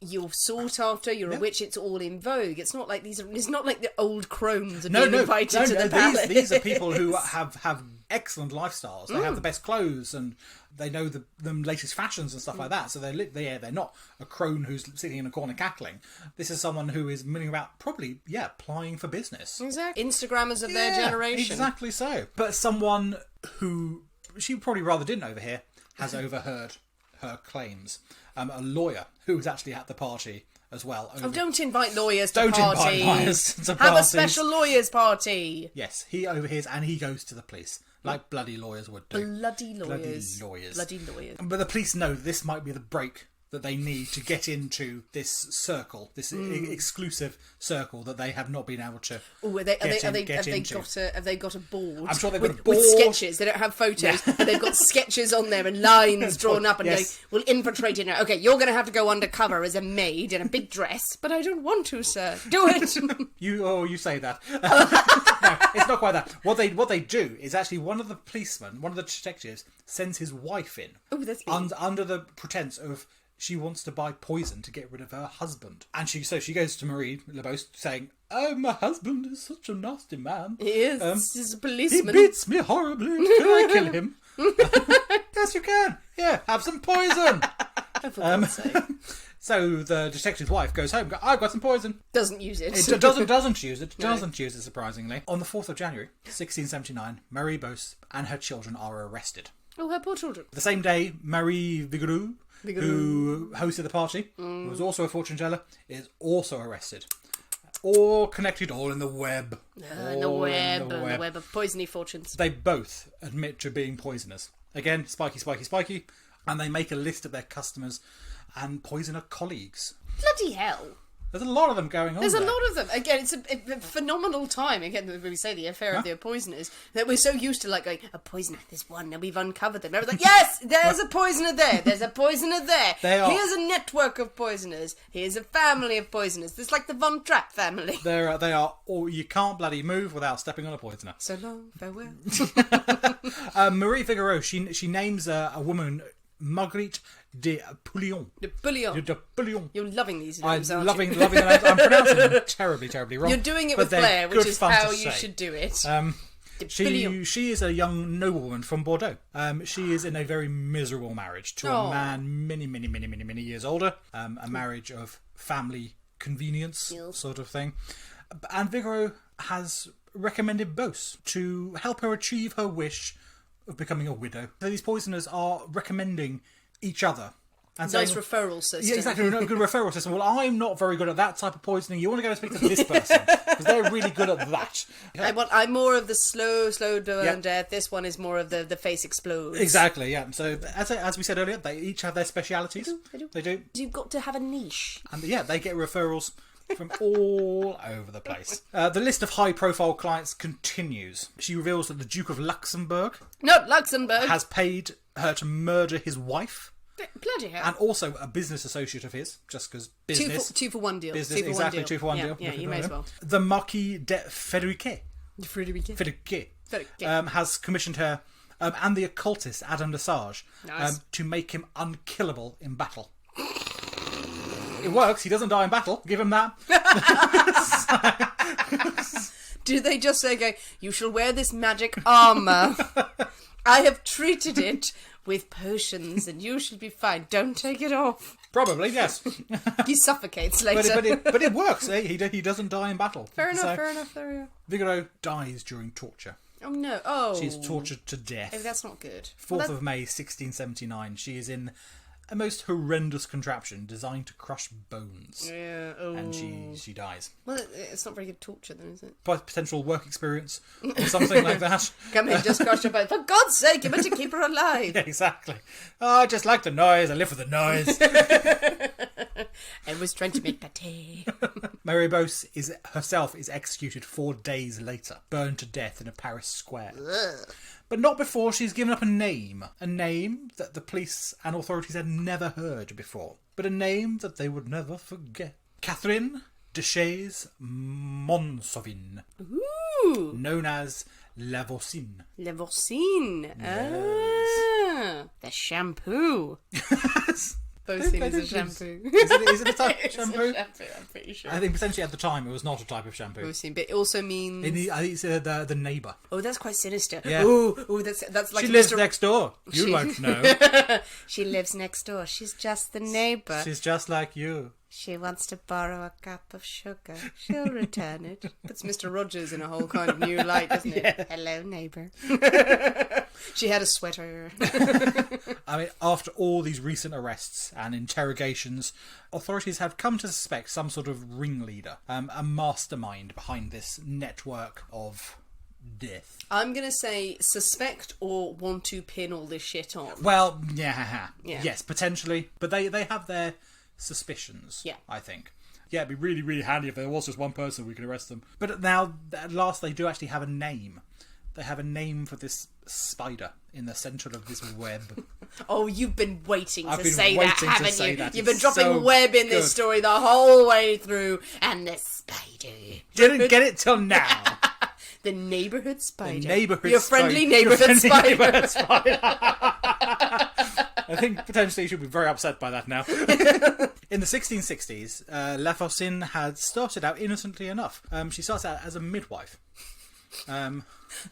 you're sought after, you're a witch, it's all in vogue. It's not like it's not like the old crones are being invited to the palace. These are people who have excellent lifestyles. They have the best clothes and they know the latest fashions and stuff like that. So they're not a crone who's sitting in a corner cackling. This is someone who is milling about, probably, applying for business. Exactly. Instagrammers of their generation. Exactly so. But someone who she probably rather didn't overhear has overheard her claims. A lawyer who was actually at the party as well. Don't invite lawyers to parties. Don't invite lawyers to Have parties. a special lawyers party. Yes, he overhears and he goes to the police. Like bloody lawyers would do. Bloody lawyers. But the police know this might be the break that they need to get into this circle, this exclusive circle that they have not been able to have they got a board? I'm sure they've got a board. With sketches. They don't have photos, but they've got sketches on there and lines drawn up and going, we'll infiltrate it now. Okay, you're going to have to go undercover as a maid in a big dress, but I don't want to, sir. Do it. You say that. No, it's not quite that. What they do is actually one of the policemen, one of the detectives, sends his wife in. Oh, that's under the pretense of she wants to buy poison to get rid of her husband. And she goes to Marie Labost saying, "Oh, my husband is such a nasty man. He is. He's a policeman. He beats me horribly. Can I kill him?" Yes, you can. Yeah, have some poison. For God's sake. So the detective's wife goes home. I've got some poison. Doesn't use it. Doesn't use it. No. Doesn't use it, surprisingly. On the 4th of January, 1679, Marie Labost and her children are arrested. Oh, her poor children. The same day, Marie Vigouroux, who hosted the party, who was also a fortune teller, is also arrested. All connected, all in the web. In the web of poisony fortunes. They both admit to being poisoners. Again, spiky. And they make a list of their customers and poisoner colleagues. Bloody hell. There's a lot of them going on. There's a lot of them. Again, it's a phenomenal time. Again, when we say the affair of the poisoners, that we're so used to, like, going, a poisoner, there's one, and we've uncovered them. Everyone's like, yes, there's a poisoner there. There's a poisoner there. Here's a network of poisoners. Here's a family of poisoners. There's like the Von Trapp family. They are all, you can't bloody move without stepping on a poisoner. So long, farewell. Marie Vigouroux, she names a woman, Marguerite de Pouillon. De Pouillon. You're loving these names, aren't you? Loving the names. I'm pronouncing them terribly wrong. You're doing it with flair, which is how you should do it. She is a young noblewoman from Bordeaux. She is in a very miserable marriage to a man many years older. A marriage of family convenience sort of thing. And Vigouroux has recommended Beauce to help her achieve her wish of becoming a widow. So these poisoners are recommending each other. And nice referral system. Yeah, exactly. A good referral system. Well, I'm not very good at that type of poisoning. You want to go and speak to this person because they're really good at that. I'm more of the slow burn death. This one is more of the face explodes. Exactly. Yeah. So as we said earlier, they each have their specialities. They do. You've got to have a niche. And they get referrals from all over the place. The list of high-profile clients continues. She reveals that the Duke of Luxembourg... Not Luxembourg! ...has paid her to murder his wife. Bloody hell. And also a business associate of his, just because business... Two for one deal. Business, exactly, 2 for 1 deal. Yeah, you may as well. The Marquis de Frédéric has commissioned her and the occultist Adam Lesage to make him unkillable in battle. It works. He doesn't die in battle. Give him that. Do they just say, you shall wear this magic armour. I have treated it with potions, and you shall be fine. Don't take it off. Probably, yes. He suffocates later. but it works. Eh? He doesn't die in battle. Fair enough. There we go. Vigoro dies during torture. Oh no! Oh, she's tortured to death. Oh, that's not good. 4th of May, 1679. She is in a most horrendous contraption designed to crush bones. Yeah. Oh. And she dies. Well, it's not very good torture, then, is it? Potential work experience or something like that. Come in, just crush her bone. For God's sake, you meant to keep her alive. Yeah, exactly. Oh, I just like the noise. I live for the noise. I was trying to make pate. Mary Bose herself is executed 4 days later, burned to death in a Paris square. Ugh. But not before she's given up a name that the police and authorities had never heard before, but a name that they would never forget. Catherine de Monsovin, known as La Voisine. La Voisine. Yes. Ah, the shampoo. Bosin is a shampoo. Is it a type of shampoo? It's a shampoo, I'm pretty sure. I think potentially at the time it was not a type of shampoo. Bosin, but it also means... I think it's the neighbour. Oh, that's quite sinister. Yeah. Ooh, that's like... She lives next door. You won't know. She lives next door. She's just the neighbour. She's just like you. She wants to borrow a cup of sugar. She'll return it. Puts Mr. Rogers in a whole kind of new light, doesn't it? Yeah. Hello, neighbour. She had a sweater. I mean, after all these recent arrests and interrogations, authorities have come to suspect some sort of ringleader, a mastermind behind this network of death. I'm going to say suspect or want to pin all this shit on. Well, yeah. Yeah. Yes, potentially. But they have their suspicions, yeah. I think. Yeah, it'd be really, really handy if there was just one person we could arrest them. But now, at last, they do actually have a name. They have a name for this spider in the centre of this web. Oh, you've been waiting to been say waiting that, to haven't say you? that. You've been It's dropping so web in this good. story the whole way through. And the spider. Didn't get it till now. The neighbourhood spider. The neighbourhood Your spider. friendly neighbourhood spider. Neighbourhood spider. I think potentially you should be very upset by that now. In the 1660s, La Voisine had started out innocently enough. She starts out as a midwife.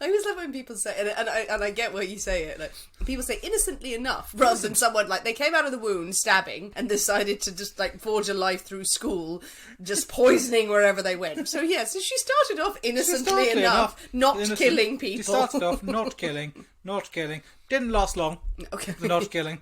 I always love when people say, and I get why you say it, like, people say innocently enough, rather than someone, like, they came out of the wound stabbing and decided to just, like, forge a life through school, just poisoning wherever they went. So, yeah, so she started off innocently enough, not killing people. She started off not killing. Didn't last long. Okay. The not killing.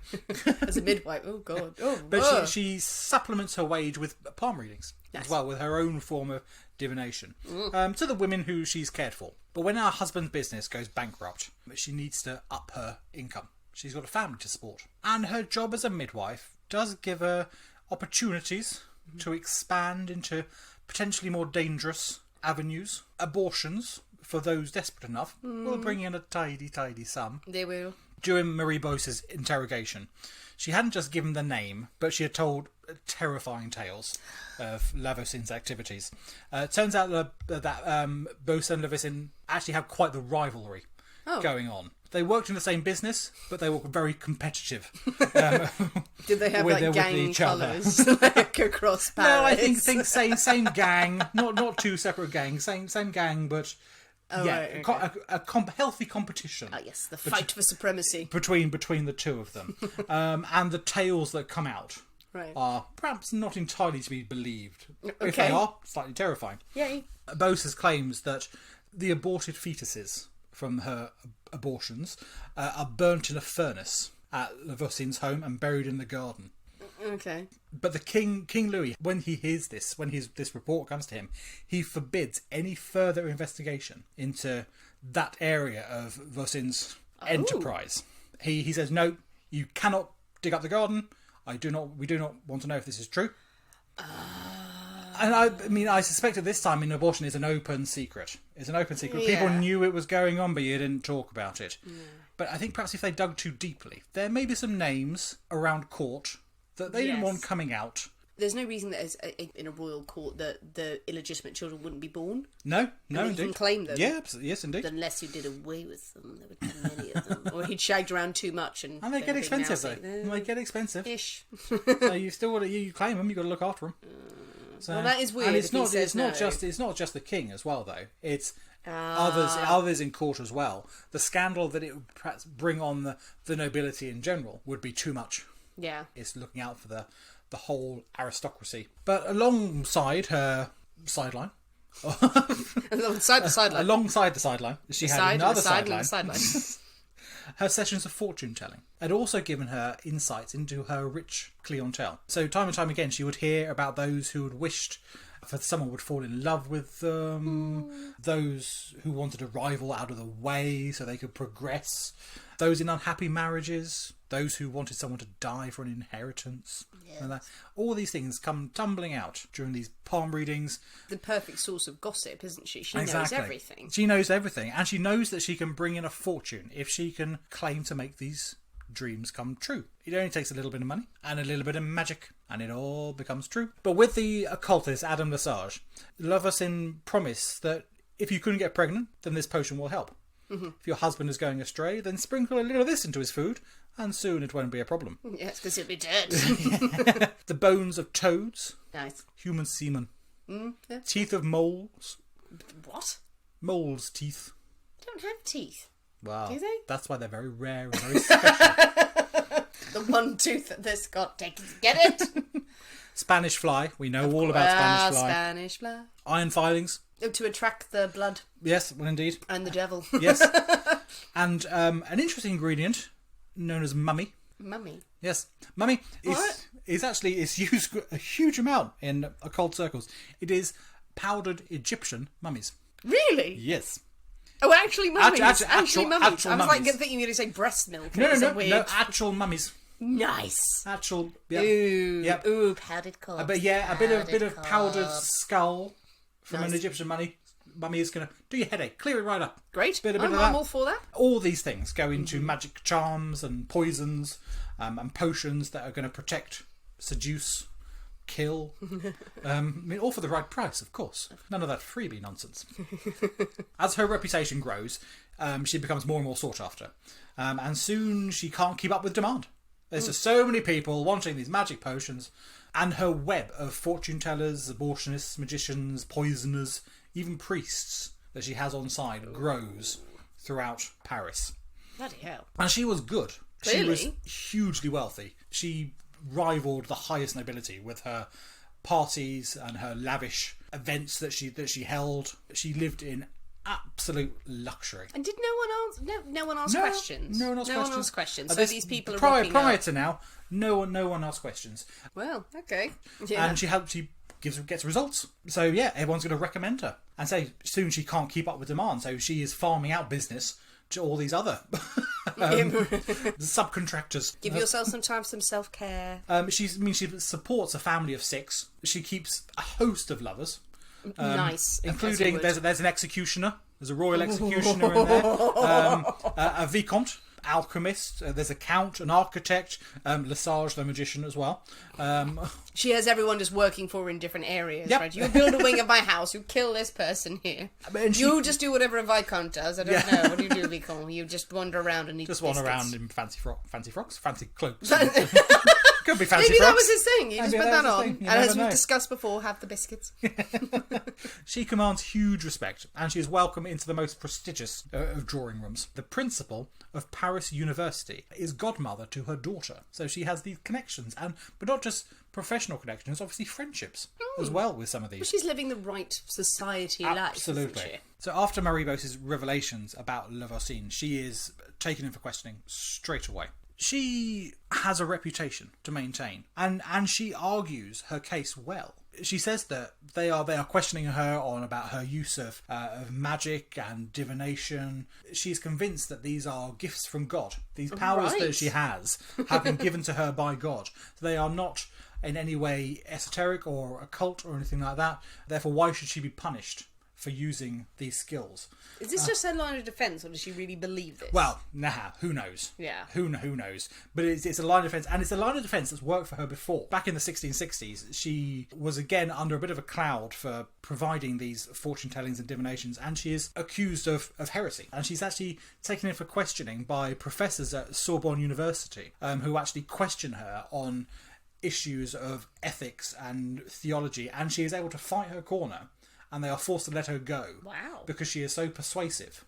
As a midwife, oh, God. Oh, But she supplements her wage with palm readings Nice. as well, with her own form of divination to the women who she's cared for. But when her husband's business goes bankrupt, she needs to up her income. She's got a family to support. And her job as a midwife does give her opportunities to expand into potentially more dangerous avenues. Abortions, for those desperate enough, will bring in a tidy sum. They will. During Marie Bose's interrogation, she hadn't just given the name, but she had told terrifying tales of La Voisine's activities. It turns out that Bose and La Voisine actually have quite the rivalry going on. They worked in the same business, but they were very competitive. Did they have with like gang each other. colours like across Paris? No, I think same gang, not two separate gangs, same gang, but right, okay. a healthy competition. Oh yes, the fight for supremacy between the two of them, and the tales that come out are perhaps not entirely to be believed. Okay. If they are, slightly terrifying. Yay. Bose claims that the aborted fetuses from her abortions are burnt in a furnace at La Voisine's home and buried in the garden. Okay. But the King Louis, when he hears this, this report comes to him, he forbids any further investigation into that area of Voisin's enterprise. He says, no, you cannot dig up the garden. We do not want to know if this is true. And I suspect at this time abortion is an open secret. It's an open secret. Yeah. People knew it was going on, but you didn't talk about it. Yeah. But I think perhaps if they dug too deeply, there may be some names around court that they didn't want coming out. There's no reason that in a royal court that the illegitimate children wouldn't be born. No, and indeed. You can claim them. Yeah, yes, indeed. Unless you did away with them, there were too many of them, or he'd shagged around too much, and they get expensive though. They get expensive. Ish. So you still you claim them. You got to look after them. So, well, that is weird. And it's if he not. says It's not no. just. It's not just the king as well, though. It's others in court as well. The scandal that it would perhaps bring on the nobility in general would be too much. Yeah. It's looking out for the whole aristocracy. But alongside her sideline. Alongside the sideline. Alongside the sideline. She had another sideline. Sideline. Her sessions of fortune telling had also given her insights into her rich clientele. So time and time again she would hear about those who had wished for someone would fall in love with them, those who wanted a rival out of the way so they could progress, those in unhappy marriages, those who wanted someone to die for an inheritance. Yes. And that, all these things come tumbling out during these palm readings. The perfect source of gossip, isn't she? She Exactly. knows everything. She knows everything, and she knows that she can bring in a fortune if she can claim to make these dreams come true. It only takes a little bit of money and a little bit of magic, and it all becomes true. But with the occultist Adam Lesage, Loversin promised that if you couldn't get pregnant, then this potion will help. Mm-hmm. If your husband is going astray, then sprinkle a little of this into his food, and soon it won't be a problem. Yes, because he'll be dead. The bones of toads. Nice. Human semen. Yeah. Teeth of moles. What? Moles' teeth. They don't have teeth. Wow. Do they? That's why they're very rare and very special. The one tooth that this got taken. Get it? Spanish fly. We know all about Spanish fly. Spanish fly. Iron filings. Oh, to attract the blood. Yes, well, indeed. And the devil. Yes. And an interesting ingredient known as mummy. Mummy. Yes. Mummy is actually used a huge amount in occult circles. It is powdered Egyptian mummies. Really? Yes. Oh, actually mummies. Actual mummies. I was mummies. like thinking you were going to say breast milk. No, actual mummies. Nice. Actual. Yep. Ooh. Yep. Ooh, powdered corpse. But yeah, a bit of powdered corpse. skull from an Egyptian mummy is going to do your headache, clear it right up. Great. Bit of I'm that. all for that. All these things go into magic charms and poisons and potions that are going to protect, seduce, kill. All for the right price, of course. None of that freebie nonsense. As her reputation grows, she becomes more and more sought after. And soon she can't keep up with demand. There's just so many people wanting these magic potions, and her web of fortune tellers, abortionists, magicians, poisoners, even priests that she has on side grows throughout Paris. Bloody hell. And she was good. Clearly. She was hugely wealthy. She rivaled the highest nobility with her parties and her lavish events that she held. She lived in absolute luxury. And did no one ask questions? No one asked questions. So This- these people are prior to now, no one asked questions. Well, okay. Yeah. And she gets results. So yeah, everyone's going to recommend her. And say soon she can't keep up with demand, so she is farming out business to all these other subcontractors. Give yourself some time, some self-care. She supports a family of 6. She keeps a host of lovers. Nice. Including there's an executioner. There's a royal executioner in there. A vicomte, alchemist. There's a count, an architect. Lesage, the magician, as well. She has everyone just working for her in different areas, Yep. right? You build a wing of my house, you kill this person here. And You just do whatever a Viscount does. I don't know. What do you do, Viscount? You just wander around and eat wander biscuits. around in fancy frocks, fancy cloaks. Could be fancy Maybe frocks. that was his thing. You just Maybe put that that was on. his thing. You And as never we've know. discussed before, have the biscuits. She commands huge respect, and she is welcome into the most prestigious of drawing rooms. The principal of Paris University is godmother to her daughter, so she has these connections, but not just professional connections, obviously friendships as well with some of these. But she's living the right society life, Absolutely. isn't she? So after Maribos's revelations about Levassine, she is taken in for questioning straight away. She has a reputation to maintain, and she argues her case well. She says that they are questioning her about her use of magic and divination. She's convinced that these are gifts from God. These powers Right. that she has have been given to her by God. They are not in any way esoteric or occult or anything like that. Therefore, why should she be punished for using these skills? Is this just her line of defence, or does she really believe this? Well, who knows? Yeah. Who knows? But it's a line of defence, and it's a line of defence that's worked for her before. Back in the 1660s, she was again under a bit of a cloud for providing these fortune tellings and divinations, and she is accused of heresy. And she's actually taken in for questioning by professors at Sorbonne University, who actually question her on issues of ethics and theology, and she is able to fight her corner, and they are forced to let her go. Wow. Because she is so persuasive.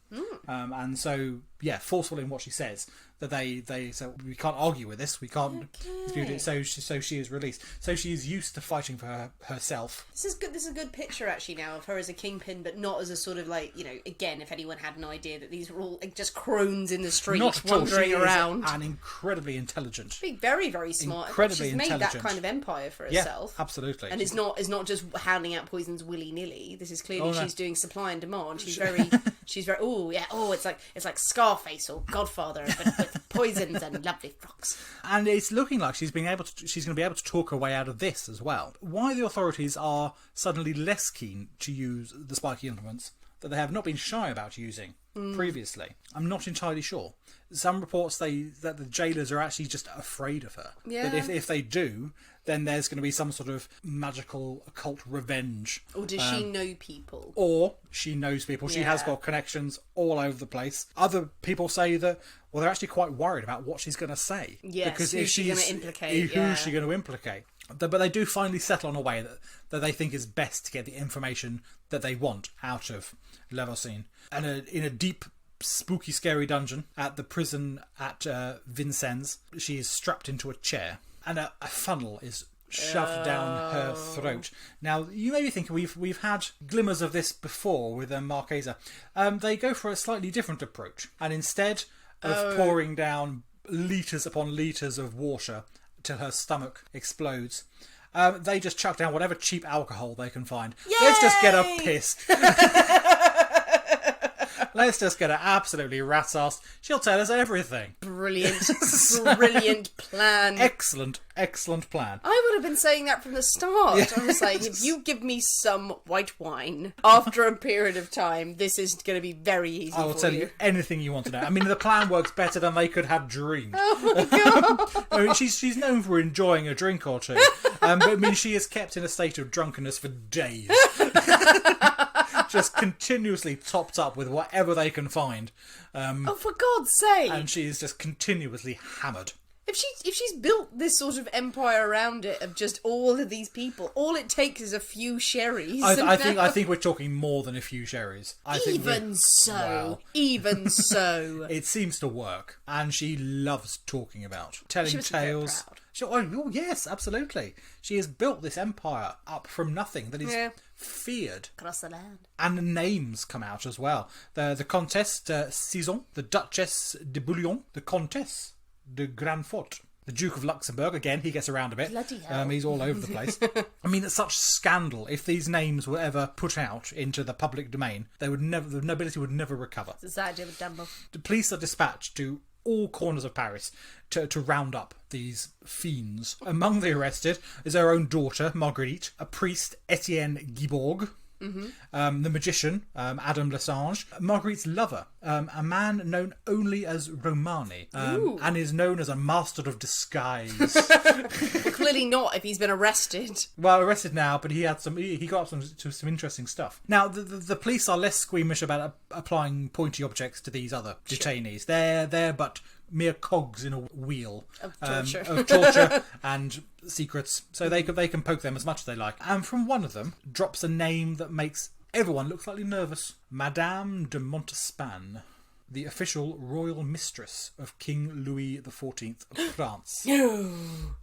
And so, forceful in what she says, that they so we can't argue with this, we can't dispute it, so she is released. So she is used to fighting for herself. This is good. This is a good picture actually now of her as a kingpin, but not as a sort of like, again, if anyone had an idea that these were all like, just crones in the street wandering around. And incredibly intelligent. Very, very smart. Incredibly She's intelligent. made that kind of empire for herself. Yeah, absolutely. And is not just handing out poisons willy-nilly. This is clearly she's doing supply and demand. She's very it's like Scarface or Godfather, but with poisons and lovely frocks. And it's looking like she's going to be able to talk her way out of this as well. Why the authorities are suddenly less keen to use the spiky implements that they have not been shy about using previously, I'm not entirely sure. Some reports say that the jailers are actually just afraid of her. Yeah. That if they do, then there's going to be some sort of magical occult revenge. Or does she know people? Or she knows people. She has got connections all over the place. Other people say that, well, they're actually quite worried about what she's going to say. Yes, because who's she going to implicate? Who's she going to implicate? But they do finally settle on a way that they think is best to get the information that they want out of Levosine. And in a deep, spooky, scary dungeon at the prison at Vincennes, she is strapped into a chair, and a funnel is shoved down her throat. Now, you may be thinking we've had glimmers of this before with Marchesa. They go for a slightly different approach, and instead of pouring down litres upon litres of water till her stomach explodes, they just chuck down whatever cheap alcohol they can find. Yay! Let's just get her pissed. Let's just get her absolutely rat-assed. She'll tell us everything. Brilliant. Brilliant plan. Excellent plan. I would have been saying that from the start. Yes. I was like, if you give me some white wine after a period of time, this is going to be very easy for you. I will tell you anything you want to know. I mean, the plan works better than they could have dreamed. Oh my god. I mean, she's known for enjoying a drink or two. But I mean, she is kept in a state of drunkenness for days. Just continuously topped up with whatever they can find. Oh, for God's sake. And she is just continuously hammered. If she's built this sort of empire around it of just all of these people, all it takes is a few sherries. I think we're talking more than a few sherries. Even so. It seems to work, and she loves talking about telling She must tales. be very proud. Oh yes, absolutely. She has built this empire up from nothing that is feared. Across the land. And names come out as well. The Comtesse de Cizon, the Duchess de Bouillon, the Comtesse de Grandfort, the Duke of Luxembourg. Again, he gets around a bit. Bloody hell. He's all over the place. I mean, it's such scandal. If these names were ever put out into the public domain, the nobility would never recover. Society of Dumbo. The police are dispatched to all corners of Paris to round up these fiends. Among the arrested is her own daughter, Marguerite, a priest, Etienne Guibourg, the magician, Adam Lessange, Marguerite's lover, a man known only as Romani, and is known as a master of disguise. Well, clearly not if he's been arrested. Well, arrested now, but he got some interesting stuff. Now, the police are less squeamish about applying pointy objects to these other detainees. They're but mere cogs in a wheel of torture, and secrets, so they can poke them as much as they like. And from one of them drops a name that makes everyone look slightly nervous: Madame de Montespan, the official royal mistress of King Louis XIV of France.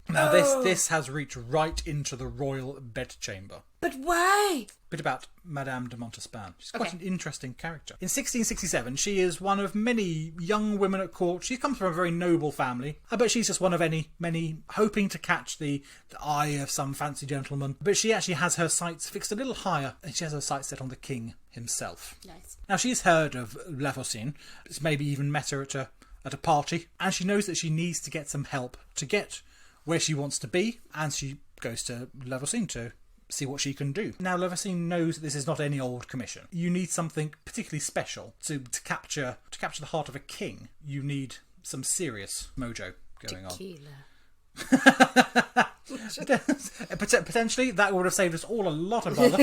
Now this has reached right into the royal bedchamber. But why? Bit about Madame de Montespan. She's quite an interesting character. In 1667, she is one of many young women at court. She comes from a very noble family, but she's just one of many hoping to catch the eye of some fancy gentleman. But she actually has her sights fixed a little higher, and she has her sights set on the king himself. Nice. Now, she's heard of Levosine. It's maybe even met her at a party, and she knows that she needs to get some help to get where she wants to be, and she goes to Levosine to see what she can do. Now, Levosine knows that this is not any old commission. You need something particularly special to capture the heart of a king. You need some serious mojo going Tequila. Potentially, that would have saved us all a lot of bother.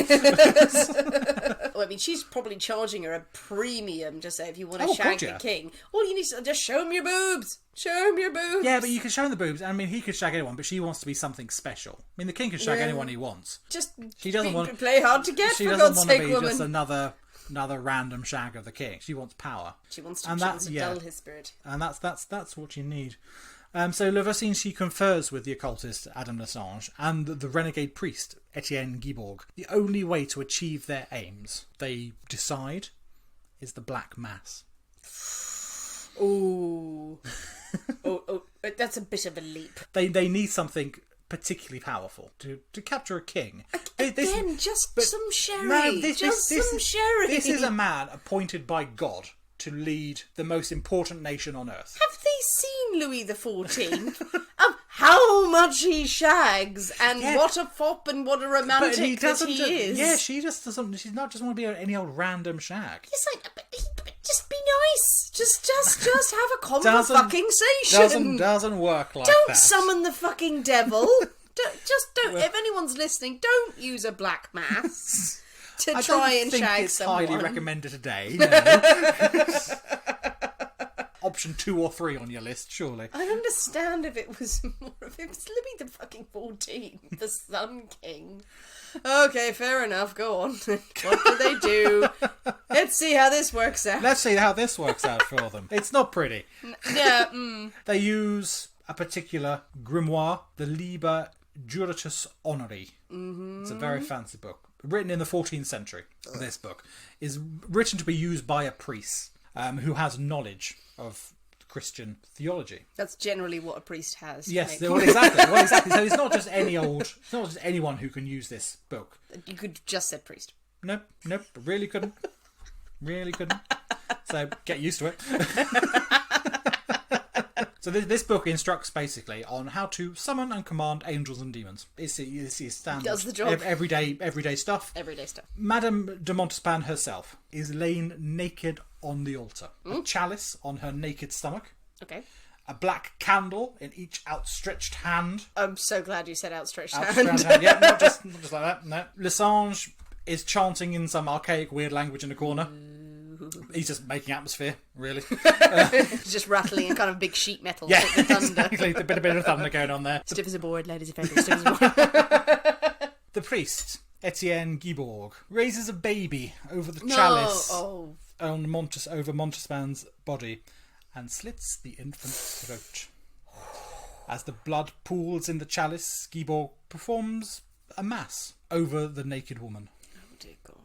Well, I mean, she's probably charging her a premium to say if you want to Oh, shag God, yeah. the king. All you need to just show him your boobs. Show him your boobs. Yeah, but you can show him the boobs. I mean, he could shag anyone, but she wants to be something special. I mean, the king can shag anyone he wants. Just She doesn't want play hard to get, She for doesn't God's want to sake, be woman. just another random shag of the king. She wants power. She wants to dull his spirit. And that's what you need. So Levassine, she confers with the occultist Adam Lessange and the renegade priest Etienne Guibourg. The only way to achieve their aims, they decide, is the Black Mass. Ooh. oh, that's a bit of a leap. They need something particularly powerful to capture a king. Some sherry. No, some sherry. This is a man appointed by God to lead the most important nation on earth. Have they seen Louis XIV? Of how much he shags and what a fop and what a romantic he is. Yeah, she just doesn't. She's not just want to be any old random shag. It's like, but just be nice. Just have a conversation. Doesn't work like Don't that. summon the fucking devil. Don't. If anyone's listening, don't use a black mass to try and shag someone. I don't think it's highly recommended today. No. Option 2 or 3 on your list, surely. I'd understand if it was more of it was Louis the fucking 14th, the Sun King. Okay, fair enough. Go on. What do they do? Let's see how this works out. Let's see how this works out for them. It's not pretty. Yeah. They use a particular grimoire, the Liber Juritus Honori. Mm-hmm. It's a very fancy book. Written in the 14th century, this book is written to be used by a priest who has knowledge of Christian theology. That's generally what a priest has. Yes, exactly. So it's not just anyone who can use this book. You could just say priest. Nope, really couldn't. So get used to it. So this book instructs basically on how to summon and command angels and demons. It's standard. Does the job. Everyday stuff. Everyday stuff. Madame de Montespan herself is lain naked on the altar. A chalice on her naked stomach. Okay. A black candle in each outstretched hand. I'm so glad you said outstretched hand. Yeah, not just like that. No. Lessange is chanting in some archaic weird language in the corner. He's just making atmosphere, really. Just rattling a kind of big sheet metal. Yeah, like the thunder. exactly. A bit of thunder going on there. Stiff as a board, ladies and gentlemen. Stiff as a board. The priest, Etienne Guibourg, raises a baby over the chalice over Montespan's body and slits the infant's throat. As the blood pools in the chalice, Guibourg performs a mass over the naked woman. Oh dear God.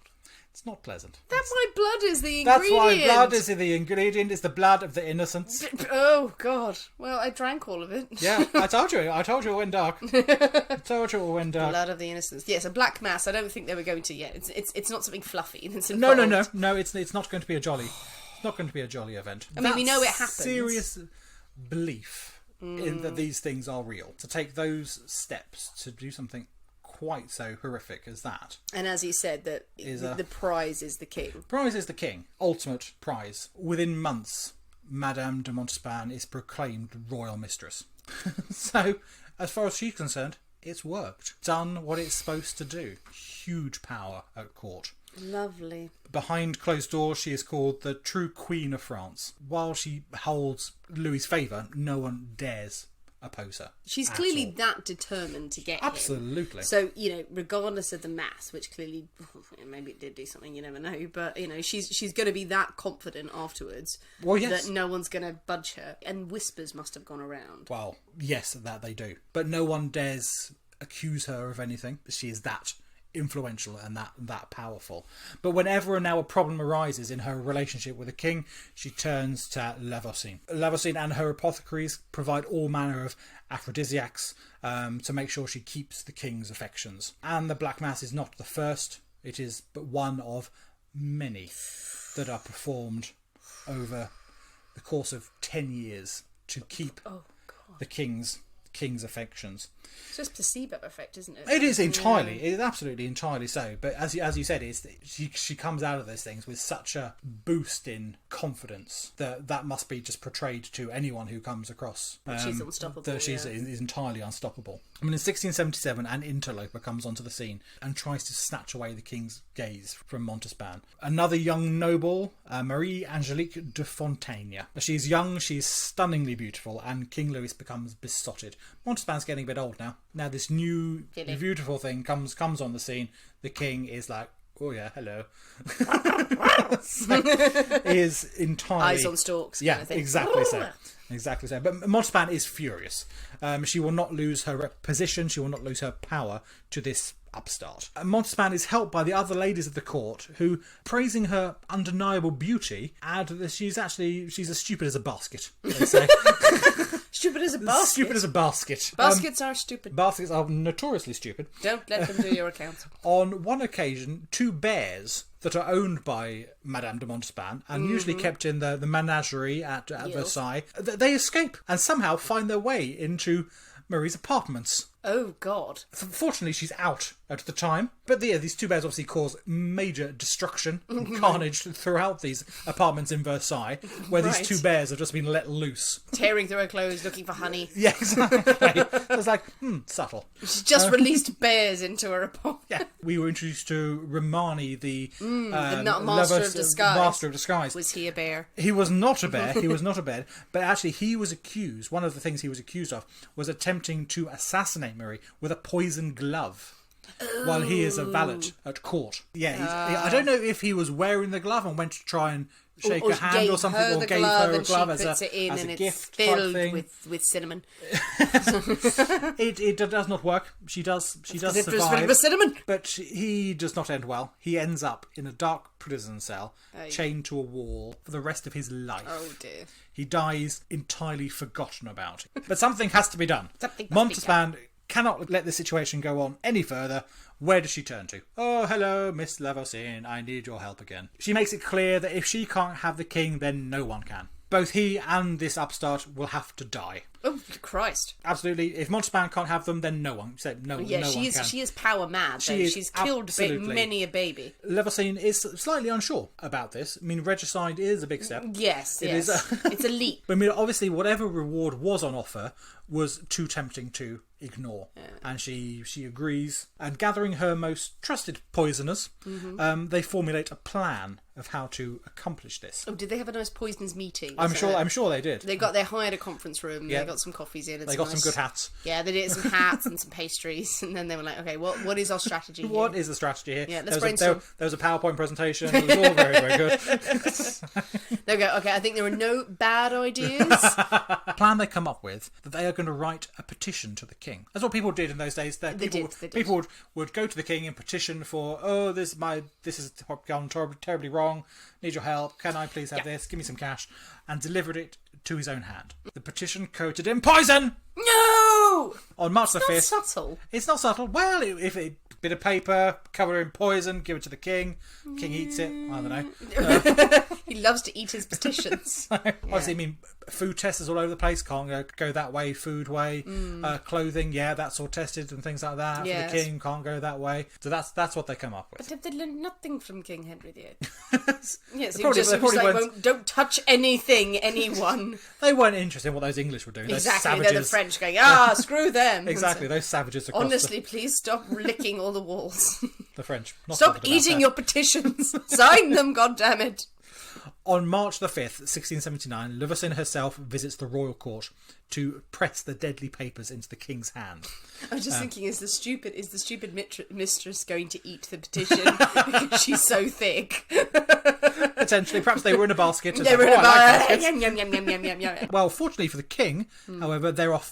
It's not pleasant. That's why blood is the ingredient. That's why blood is the ingredient. It's the blood of the innocents. Oh God! Well, I drank all of it. Yeah, I told you it went dark. Blood of the innocents. Yes, a black mass. I don't think they were going to yet. It's not something fluffy. It's No. It's not going to be a jolly. It's not going to be a jolly event. I mean, we know it happens. Serious belief in that these things are real. To take those steps to do something quite so horrific as that. And as you said, that the prize is the king. Prize is the king. Ultimate prize. Within months, Madame de Montespan is proclaimed royal mistress. So, as far as she's concerned, it's worked. Done what it's supposed to do. Huge power at court. Lovely. Behind closed doors, she is called the true Queen of France. While she holds Louis's favour, no one dares oppose her. She's clearly that determined to get him. Absolutely. So, regardless of the mass, which clearly maybe it did do something, you never know, but she's going to be that confident afterwards that no one's going to budge her. And whispers must have gone around. Well, yes, that they do. But no one dares accuse her of anything. She is that influential and that powerful. But whenever now a problem arises in her relationship with the king, she turns to Levassine. Levassine and her apothecaries provide all manner of aphrodisiacs to make sure she keeps the king's affections. And the Black Mass is not the first. It is but one of many that are performed over the course of 10 years to keep the king's king's affections. It's just placebo effect, isn't it? It is entirely. It is absolutely entirely so. But as you said, she comes out of those things with such a boost in confidence that must be just portrayed to anyone who comes across. She's unstoppable. That she's is entirely unstoppable. I mean, in 1677, an interloper comes onto the scene and tries to snatch away the king's gaze from Montespan. Another young noble, Marie Angelique de Fontaine. She's young, she's stunningly beautiful, and King Louis becomes besotted. Montespan's getting a bit old now. Now this new beautiful thing comes on the scene. The king is like, oh yeah, hello. Is entirely eyes on stalks. Yeah, kind of thing. exactly so. Exactly so. But Montespan is furious. She will not lose her position. She will not lose her power to this upstart. Montespan is helped by the other ladies of the court who, praising her undeniable beauty, add that she's as stupid as a basket, they say. Stupid as a basket? Stupid as a basket. Baskets are stupid. Baskets are notoriously stupid. Don't let them do your account. On one occasion, 2 bears that are owned by Madame de Montespan and usually kept in the menagerie at Versailles, they escape and somehow find their way into Marie's apartments. Oh, God. Fortunately, she's out at the time. But these 2 bears obviously cause major destruction and carnage throughout these apartments in Versailles, where these 2 bears have just been let loose. Tearing through her clothes, looking for honey. Yeah, exactly. It's like, subtle. She's just released bears into her apartment. Yeah. We were introduced to Romani, the master of disguise. Master of disguise. Was he a bear? He was not a bear. He was not a bear. But actually, he was accused. One of the things he was accused of was attempting to assassinate Marie with a poison glove. While he is a valet at court. Yeah, I don't know if he was wearing the glove and went to try and shake her hand or something, or gave her a glove as a gift type thing. With cinnamon. It does not work. She does survive. Filled with cinnamon. But he does not end well. He ends up in a dark prison cell, chained to a wall for the rest of his life. Oh dear. He dies entirely forgotten about. But something has to be done. Something Montespan cannot let the situation go on any further. Where does she turn to? Oh, hello, Miss Lavoisine. I need your help again. She makes it clear that if she can't have the king, then no one can. Both he and this upstart will have to die. Oh, Christ. Absolutely. If Montespan can't have them, then no one. So no one can. She is power mad. She's killed many a baby. Lavoisine is slightly unsure about this. I mean, regicide is a big step. Yes. It's a leap. I mean, obviously, whatever reward was on offer was too tempting to ignore. Yeah. And she agrees. And gathering her most trusted poisoners, they formulate a plan of how to accomplish this. Oh, did they have a nice poisoners meeting? I'm sure they did. They hired a conference room. Yeah. They got some coffees in. They got some good hats. Yeah, they did some hats and some pastries, and then they were like, "Okay, what is our strategy here? What is the strategy here?" Yeah, let's brainstorm. There was a PowerPoint presentation. It was all very, very good. They go, "Okay, I think there are no bad ideas." The plan they come up with that they are going to write a petition to the king. That's what people did in those days. People would go to the king and petition for, this has gone terribly wrong. Need your help. Can I please have this? Give me some cash. And delivered it to his own hand. The petition coated in poison. No! On March the 5th. It's not subtle. It's not subtle. Well, if it bit of paper, cover it in poison, give it to the king. King eats it. I don't know. He loves to eat his petitions. Obviously, I mean, food testers all over the place. Can't go that way, food way. Clothing, that's all tested and things like that. Yes. For the king, can't go that way. So that's what they come up with. But they learned nothing from King Henry VIII. Yes, don't touch anything, anyone. They weren't interested in what those English were doing. Exactly, they're the French going, screw them. Exactly, those savages across honestly, please stop licking all the walls. The French. Stop eating your petitions. Sign them, goddammit. On March the 5th, 1679, Lavoisine herself visits the royal court to press the deadly papers into the king's hand. I was just thinking, is the stupid mistress going to eat the petition because she's so thick? Potentially. Perhaps they were in a basket. They were in a basket. Yum. Well, fortunately for the king, however, there are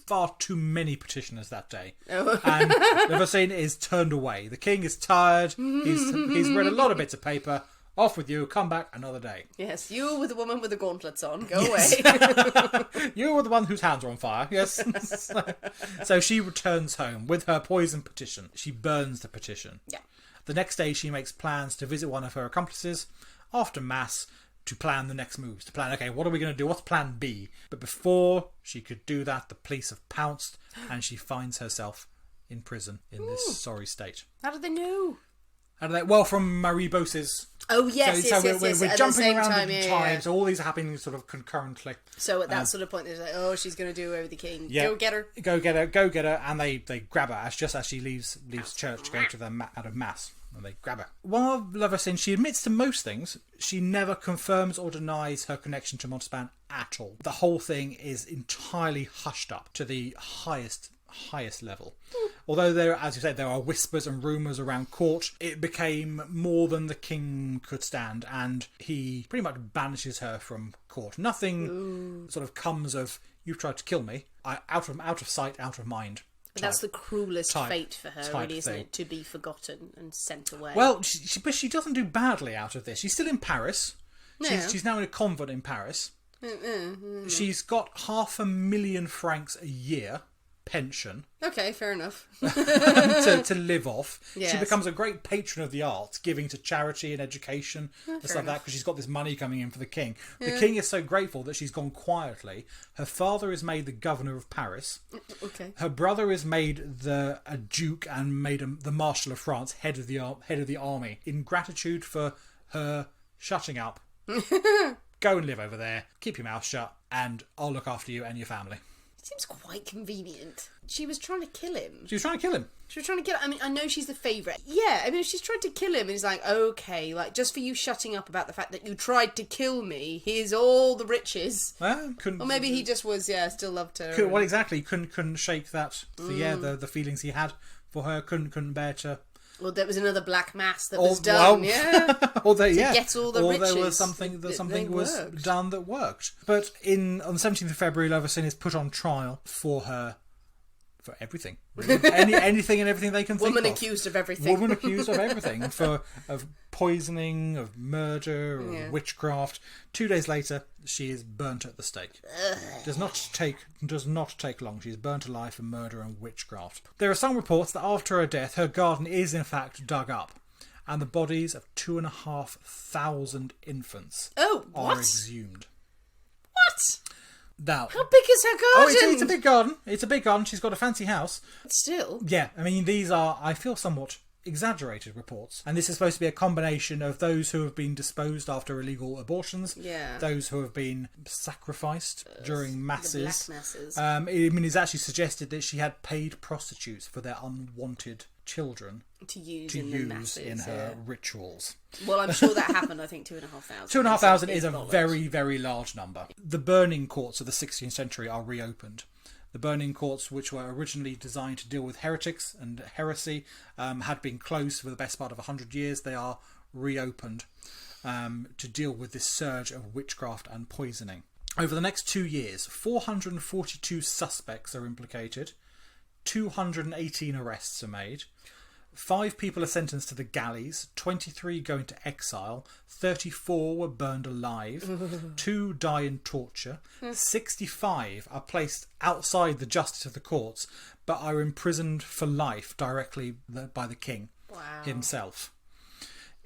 far too many petitioners that day. And Lavoisine is turned away. The king is tired. He's read a lot of bits of paper. Off with you, come back another day. Yes, you were the woman with the gauntlets on. Go away. You were the one whose hands are on fire. Yes. So she returns home with her poison petition. She burns the petition. Yeah. The next day she makes plans to visit one of her accomplices. After mass, to plan the next moves, to plan, okay, what are we going to do? What's plan B? But before she could do that, the police have pounced and she finds herself in prison in this sorry state. How did they know? How did they? Well, from Marie Bose's. Oh, yes, So yes. we're At jumping the same around time, in yeah, time, yeah. so all these are happening sort of concurrently. So at that sort of point, they're like, oh, she's going to do away with the king. Yeah. Go get her. Go get her, and they grab her just as she leaves church to go to the out of mass. And they grab her. While Leverson, she admits to most things, she never confirms or denies her connection to Montespan at all. The whole thing is entirely hushed up to the highest level. Although there, as you said, there are whispers and rumours around court, it became more than the king could stand, and he pretty much banishes her from court. Nothing sort of comes of, you've tried to kill me, out of sight, out of mind. But that's the cruelest fate for her, really, isn't it? To be forgotten and sent away. Well, but she doesn't do badly out of this. She's still in Paris. No. She's now in a convent in Paris. She's got 500,000 francs a year pension. Okay, fair enough. to live off. Yes. She becomes a great patron of the arts, giving to charity and education and stuff like that, because she's got this money coming in for the king. The king is so grateful that she's gone quietly. Her father is made the governor of Paris. Okay. Her brother is made a duke and made the marshal of France, head of the army, in gratitude for her shutting up. Go and live over there, keep your mouth shut, and I'll look after you and your family. Seems quite convenient. She was trying to kill him. She was trying to kill him. I mean, I know she's the favourite. Yeah, I mean, she's tried to kill him, and he's like, okay, like, just for you shutting up about the fact that you tried to kill me, here's all the riches. Well, Or maybe he just was, still loved her. Well, exactly. Couldn't shake that. The feelings he had for her. Couldn't bear to. Well, there was another black mass that was done, to get all the riches. There was something was done that worked. But on the 17th of February, Leverson is put on trial for everything. Really. Anything and everything they can think of. Woman accused of everything. Woman accused of everything. Of poisoning, of murder, of witchcraft. 2 days later, she is burnt at the stake. Does not take long. She is burnt alive for murder and witchcraft. There are some reports that after her death, her garden is in fact dug up, and the bodies of 2,500 infants are exhumed. What? Now, how big is her garden? It's a big garden. It's a big garden. She's got a fancy house. But still. Yeah, I mean, these are, I feel, somewhat exaggerated reports. And this is supposed to be a combination of those who have been disposed after illegal abortions, those who have been sacrificed during masses. The black masses. It's actually suggested that she had paid prostitutes for their unwanted children to use in her rituals. Well, I'm sure that happened. I think 2,500. 2,500 is a very, very large number. The burning courts of the 16th century are reopened. The burning courts, which were originally designed to deal with heretics and heresy, had been closed for the best part of 100 years. They are reopened to deal with this surge of witchcraft and poisoning. Over the next 2 years, 442 suspects are implicated. 218 arrests are made. 5 people are sentenced to the galleys, 23 go into exile, 34 were burned alive, 2 die in torture, 65 are placed outside the justice of the courts, but are imprisoned for life directly by the king himself.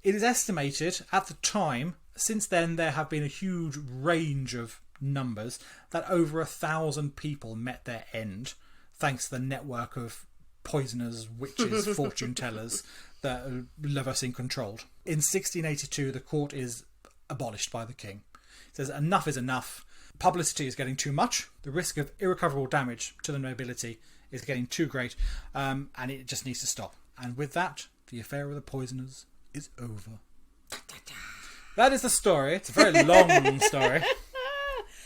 It is estimated at the time, since then there have been a huge range of numbers, that over 1,000 people met their end, thanks to the network of poisoners, witches, fortune tellers that Leverson controlled. In 1682, the court is abolished by the king. It says enough is enough. Publicity is getting too much. The risk of irrecoverable damage to the nobility is getting too great, and it just needs to stop. And with that, the affair of the poisoners is over. That is the story. It's a very long story.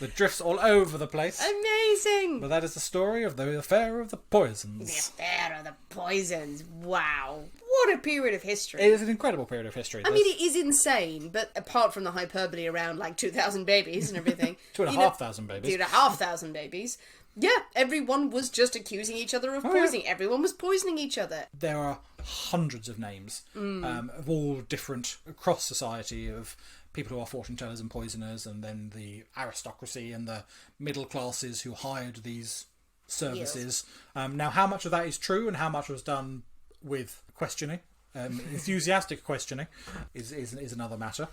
that drifts all over the place. Amazing! But that is the story of the affair of the poisons. The affair of the poisons. Wow. What a period of history. It is an incredible period of history. I mean, it is insane, but apart from the hyperbole around like 2,000 babies and everything. 2,500 babies. 2,500 babies. Yeah, everyone was just accusing each other of poisoning. Yeah. Everyone was poisoning each other. There are hundreds of names of all different, across society, of people who are fortune tellers and poisoners, and then the aristocracy and the middle classes who hired these services. Yes. Now, how much of that is true and how much was done with questioning Enthusiastic questioning is another matter.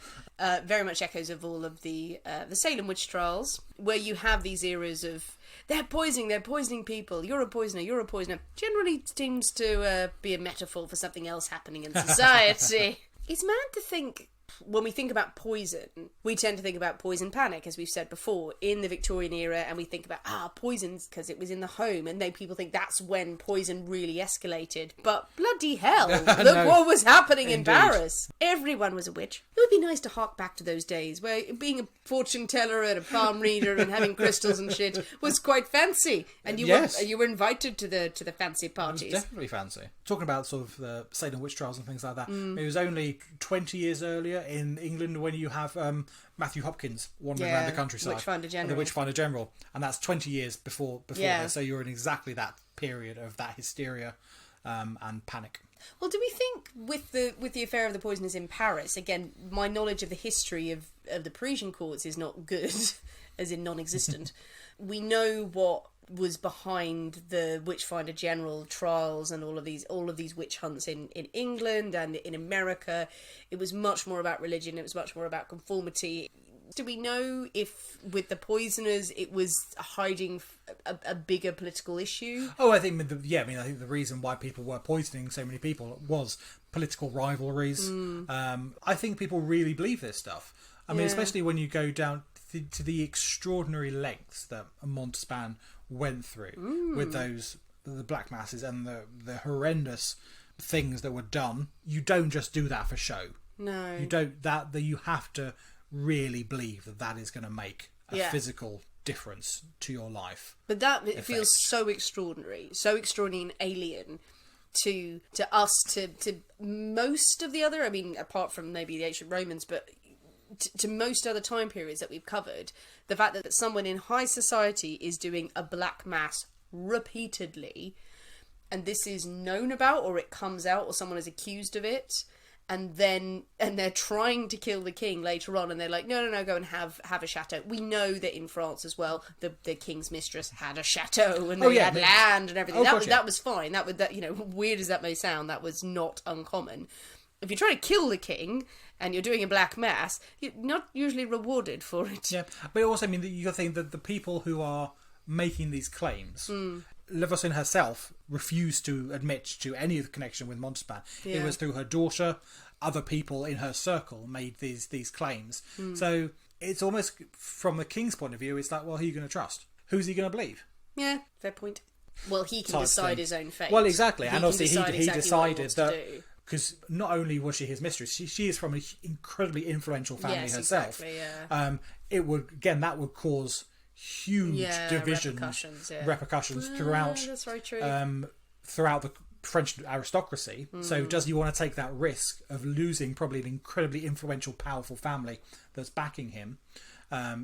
Very much echoes of all of the Salem witch trials, where you have these eras of they're poisoning people, you're a poisoner. Generally seems to be a metaphor for something else happening in society. It's mad to think, when we think about poison, we tend to think about poison panic, as we've said before, in the Victorian era, and we think about, poisons, because it was in the home, and then people think that's when poison really escalated. But bloody hell, look what was happening in Paris. Everyone was a witch. It would be nice to hark back to those days, where being a fortune teller and a palm reader and having crystals and shit was quite fancy, and you were invited to the fancy parties. It was definitely fancy. Talking about sort of the Salem witch trials and things like that, it was only 20 years earlier in England when you have Matthew Hopkins wandering around the countryside, the Witchfinder General, and that's 20 years before this, so you're in exactly that period of that hysteria and panic. Well, do we think with the affair of the poisoners in Paris, again, my knowledge of the history of the Parisian courts is not good, as in non-existent. We know what was behind the Witchfinder General trials and all of these witch hunts in England and in America. It was much more about religion. It was much more about conformity. Do we know if with the poisoners it was hiding a bigger political issue? Oh, I think I think the reason why people were poisoning so many people was political rivalries. I think people really believe this stuff. I mean, especially when you go down to the extraordinary lengths that Montespan went through with the black masses and the horrendous things that were done. You don't just do that for show. No, you don't. That you have to really believe that is going to make a physical difference to your life. But that it feels so extraordinary and alien to us, to most of the other. I mean, apart from maybe the ancient Romans, but to most other time periods that we've covered, the fact that someone in high society is doing a black mass repeatedly, and this is known about, or it comes out, or someone is accused of it, and they're trying to kill the king later on, and they're like, no, go and have a chateau. We know that in France as well, the king's mistress had a chateau, and they had land and everything. That was fine. Weird as that may sound, that was not uncommon. If you're trying to kill the king and you're doing a black mass, you're not usually rewarded for it. Yeah, but also, I mean, you got to think that the people who are making these claims, Leveson herself refused to admit to any of the connection with Montespan. It was through her daughter. Other people in her circle made these claims. So it's almost, from the king's point of view, it's like, well, who are you going to trust? Who's he going to believe? Yeah, fair point. Well, he can decide his own fate. Well, exactly. And obviously he decided that... Because not only was she his mistress, she is from an incredibly influential family herself. Exactly, yeah. That would cause huge division repercussions throughout. That's very true. Throughout the French aristocracy. So does he want to take that risk of losing probably an incredibly influential, powerful family that's backing him,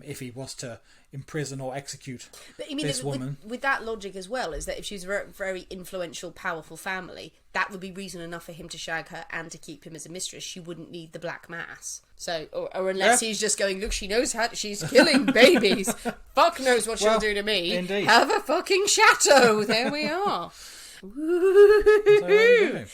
if he was to imprison or execute this woman? With that logic as well, is that if she's a very, very influential, powerful family, that would be reason enough for him to shag her and to keep him as a mistress. She wouldn't need the black mass. So, or unless he's just going, look, she knows how she's killing babies. Fuck knows what she'll do to me. Indeed. Have a fucking chateau. There we are. The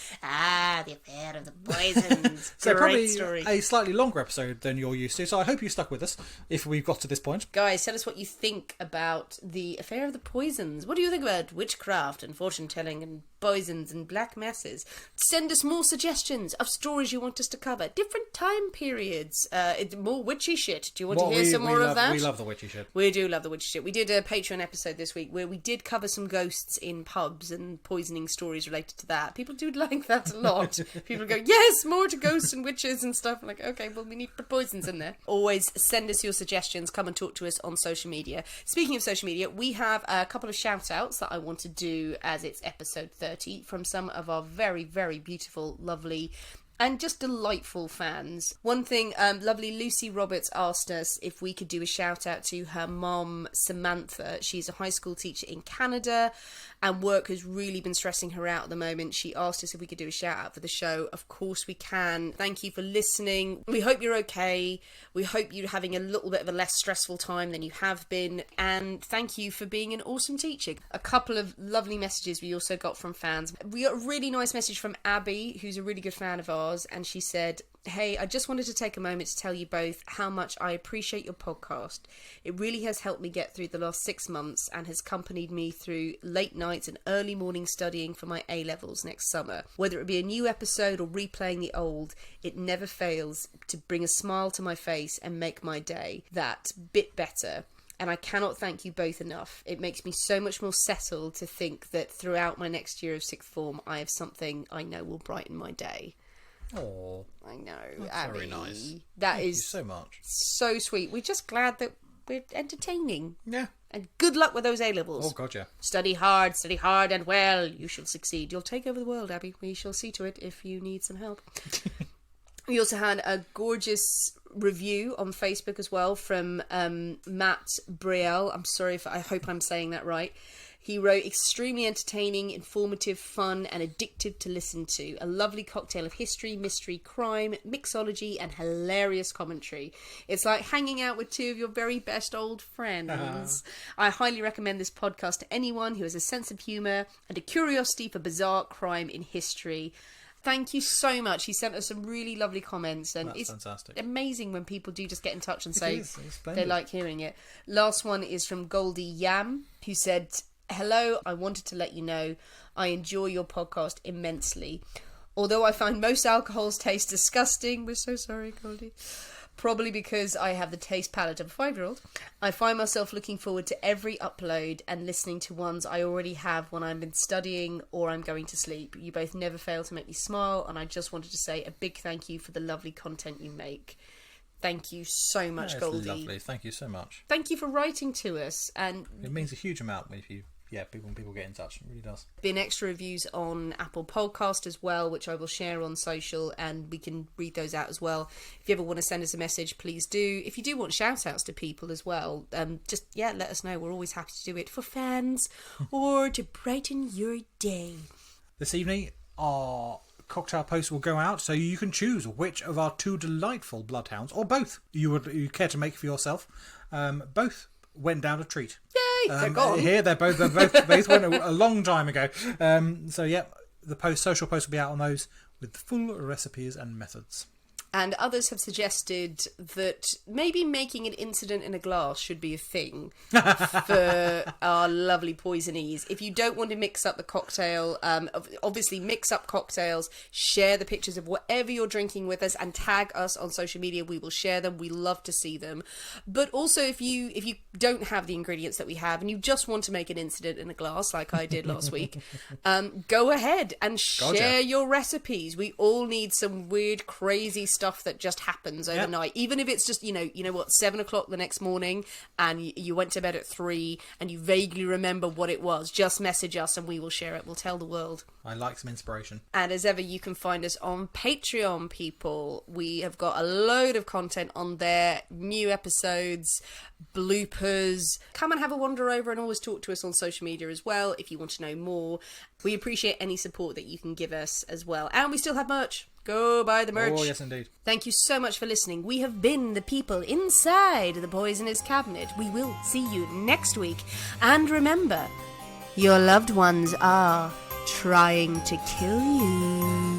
affair of the poisons. So Great probably story. a slightly longer episode than you're used to, so I hope you stuck with us if we've got to this point. Guys, tell us what you think about the affair of the poisons. What do you think about witchcraft and fortune telling and poisons and black masses? Send us more suggestions of stories you want us to cover, different time periods, more witchy shit. Do you want to hear some more of that? We love the witchy shit. We do love the witchy shit. We did a Patreon episode this week where we did cover some ghosts in pubs and poisoning stories related to that. People do like that a lot. People go, yes, more to ghosts and witches and stuff. I'm like, okay, well, we need poisons in there. Always send us your suggestions. Come and talk to us on social media. Speaking of social media, we have a couple of shout outs that I want to do as it's episode 30 from some of our very, very beautiful, lovely And just delightful fans. One thing, lovely Lucy Roberts asked us if we could do a shout out to her mom, Samantha. She's a high school teacher in Canada, and work has really been stressing her out at the moment. She asked us if we could do a shout out for the show. Of course we can. Thank you for listening. We hope you're okay. We hope you're having a little bit of a less stressful time than you have been. And thank you for being an awesome teacher. A couple of lovely messages we also got from fans. We got a really nice message from Abby, who's a really good fan of ours, and she said, "Hey, I just wanted to take a moment to tell you both how much I appreciate your podcast. It really has helped me get through the last 6 months and has accompanied me through late nights and early morning studying for my A-levels next summer. Whether it be a new episode or replaying the old, it never fails to bring a smile to my face and make my day that bit better. And I cannot thank you both enough. It makes me so much more settled to think that throughout my next year of sixth form, I have something I know will brighten my day." Oh, I know, that's Abby. very nice. Thank you so much. So sweet. We're just glad that we're entertaining. Yeah. And good luck with those A-levels. Oh, God, yeah. Study hard and well. You shall succeed. You'll take over the world, Abby. We shall see to it if you need some help. We also had a gorgeous review on Facebook as well from Matt Brielle. I hope I'm saying that right. He wrote, "Extremely entertaining, informative, fun, and addictive to listen to. A lovely cocktail of history, mystery, crime, mixology, and hilarious commentary. It's like hanging out with two of your very best old friends. I highly recommend this podcast to anyone who has a sense of humour and a curiosity for bizarre crime in history." Thank you so much. He sent us some really lovely comments, and That's it's fantastic. amazing when people do just get in touch and say It's they splendid. like hearing it. Last one is from Goldie Yam, who said, "Hello, I wanted to let you know I enjoy your podcast immensely. Although I find most alcohols taste disgusting," we're so sorry, Goldie, "probably because I have the taste palate of a 5-year-old, I find myself looking forward to every upload and listening to ones I already have when I'm been studying or I'm going to sleep. You both never fail to make me smile, and I just wanted to say a big thank you for the lovely content you make." Thank you so much, That's Goldie. lovely. Thank you so much. Thank you for writing to us, and It means a huge amount when people get in touch. It really does. been extra reviews on Apple Podcast as well, which I will share on social, and we can read those out as well. If you ever want to send us a message, please do. If you do want shout outs to people as well, let us know. We're always happy to do it for fans or to brighten your day. This evening, our cocktail post will go out, so you can choose which of our two delightful bloodhounds, or both, you care to make for yourself. Both went down a treat. Yay! They're gone. Here, they both went a long time ago. The social post will be out on those with the full recipes and methods. And others have suggested that maybe making an incident in a glass should be a thing for our lovely poisonees. If you don't want to mix up the cocktail, obviously mix up cocktails, share the pictures of whatever you're drinking with us, and tag us on social media. We will share them. We love to see them. But also, if you don't have the ingredients that we have and you just want to make an incident in a glass, like I did last week, go ahead and share your recipes. We all need some weird, crazy stuff that just happens overnight. Even if it's just, 7 o'clock the next morning and you went to bed at 3 and you vaguely remember what it was, just message us and we will share it. We'll tell the world. I like some inspiration. And as ever, you can find us on Patreon, people. We have got a load of content on there, new episodes, bloopers. Come and have a wander over and always talk to us on social media as well if you want to know more. We appreciate any support that you can give us as well. And we still have merch. Go buy the merch. Oh, yes, indeed. Thank you so much for listening. We have been the people inside the Poisoner's Cabinet. We will see you next week. And remember, your loved ones are trying to kill you.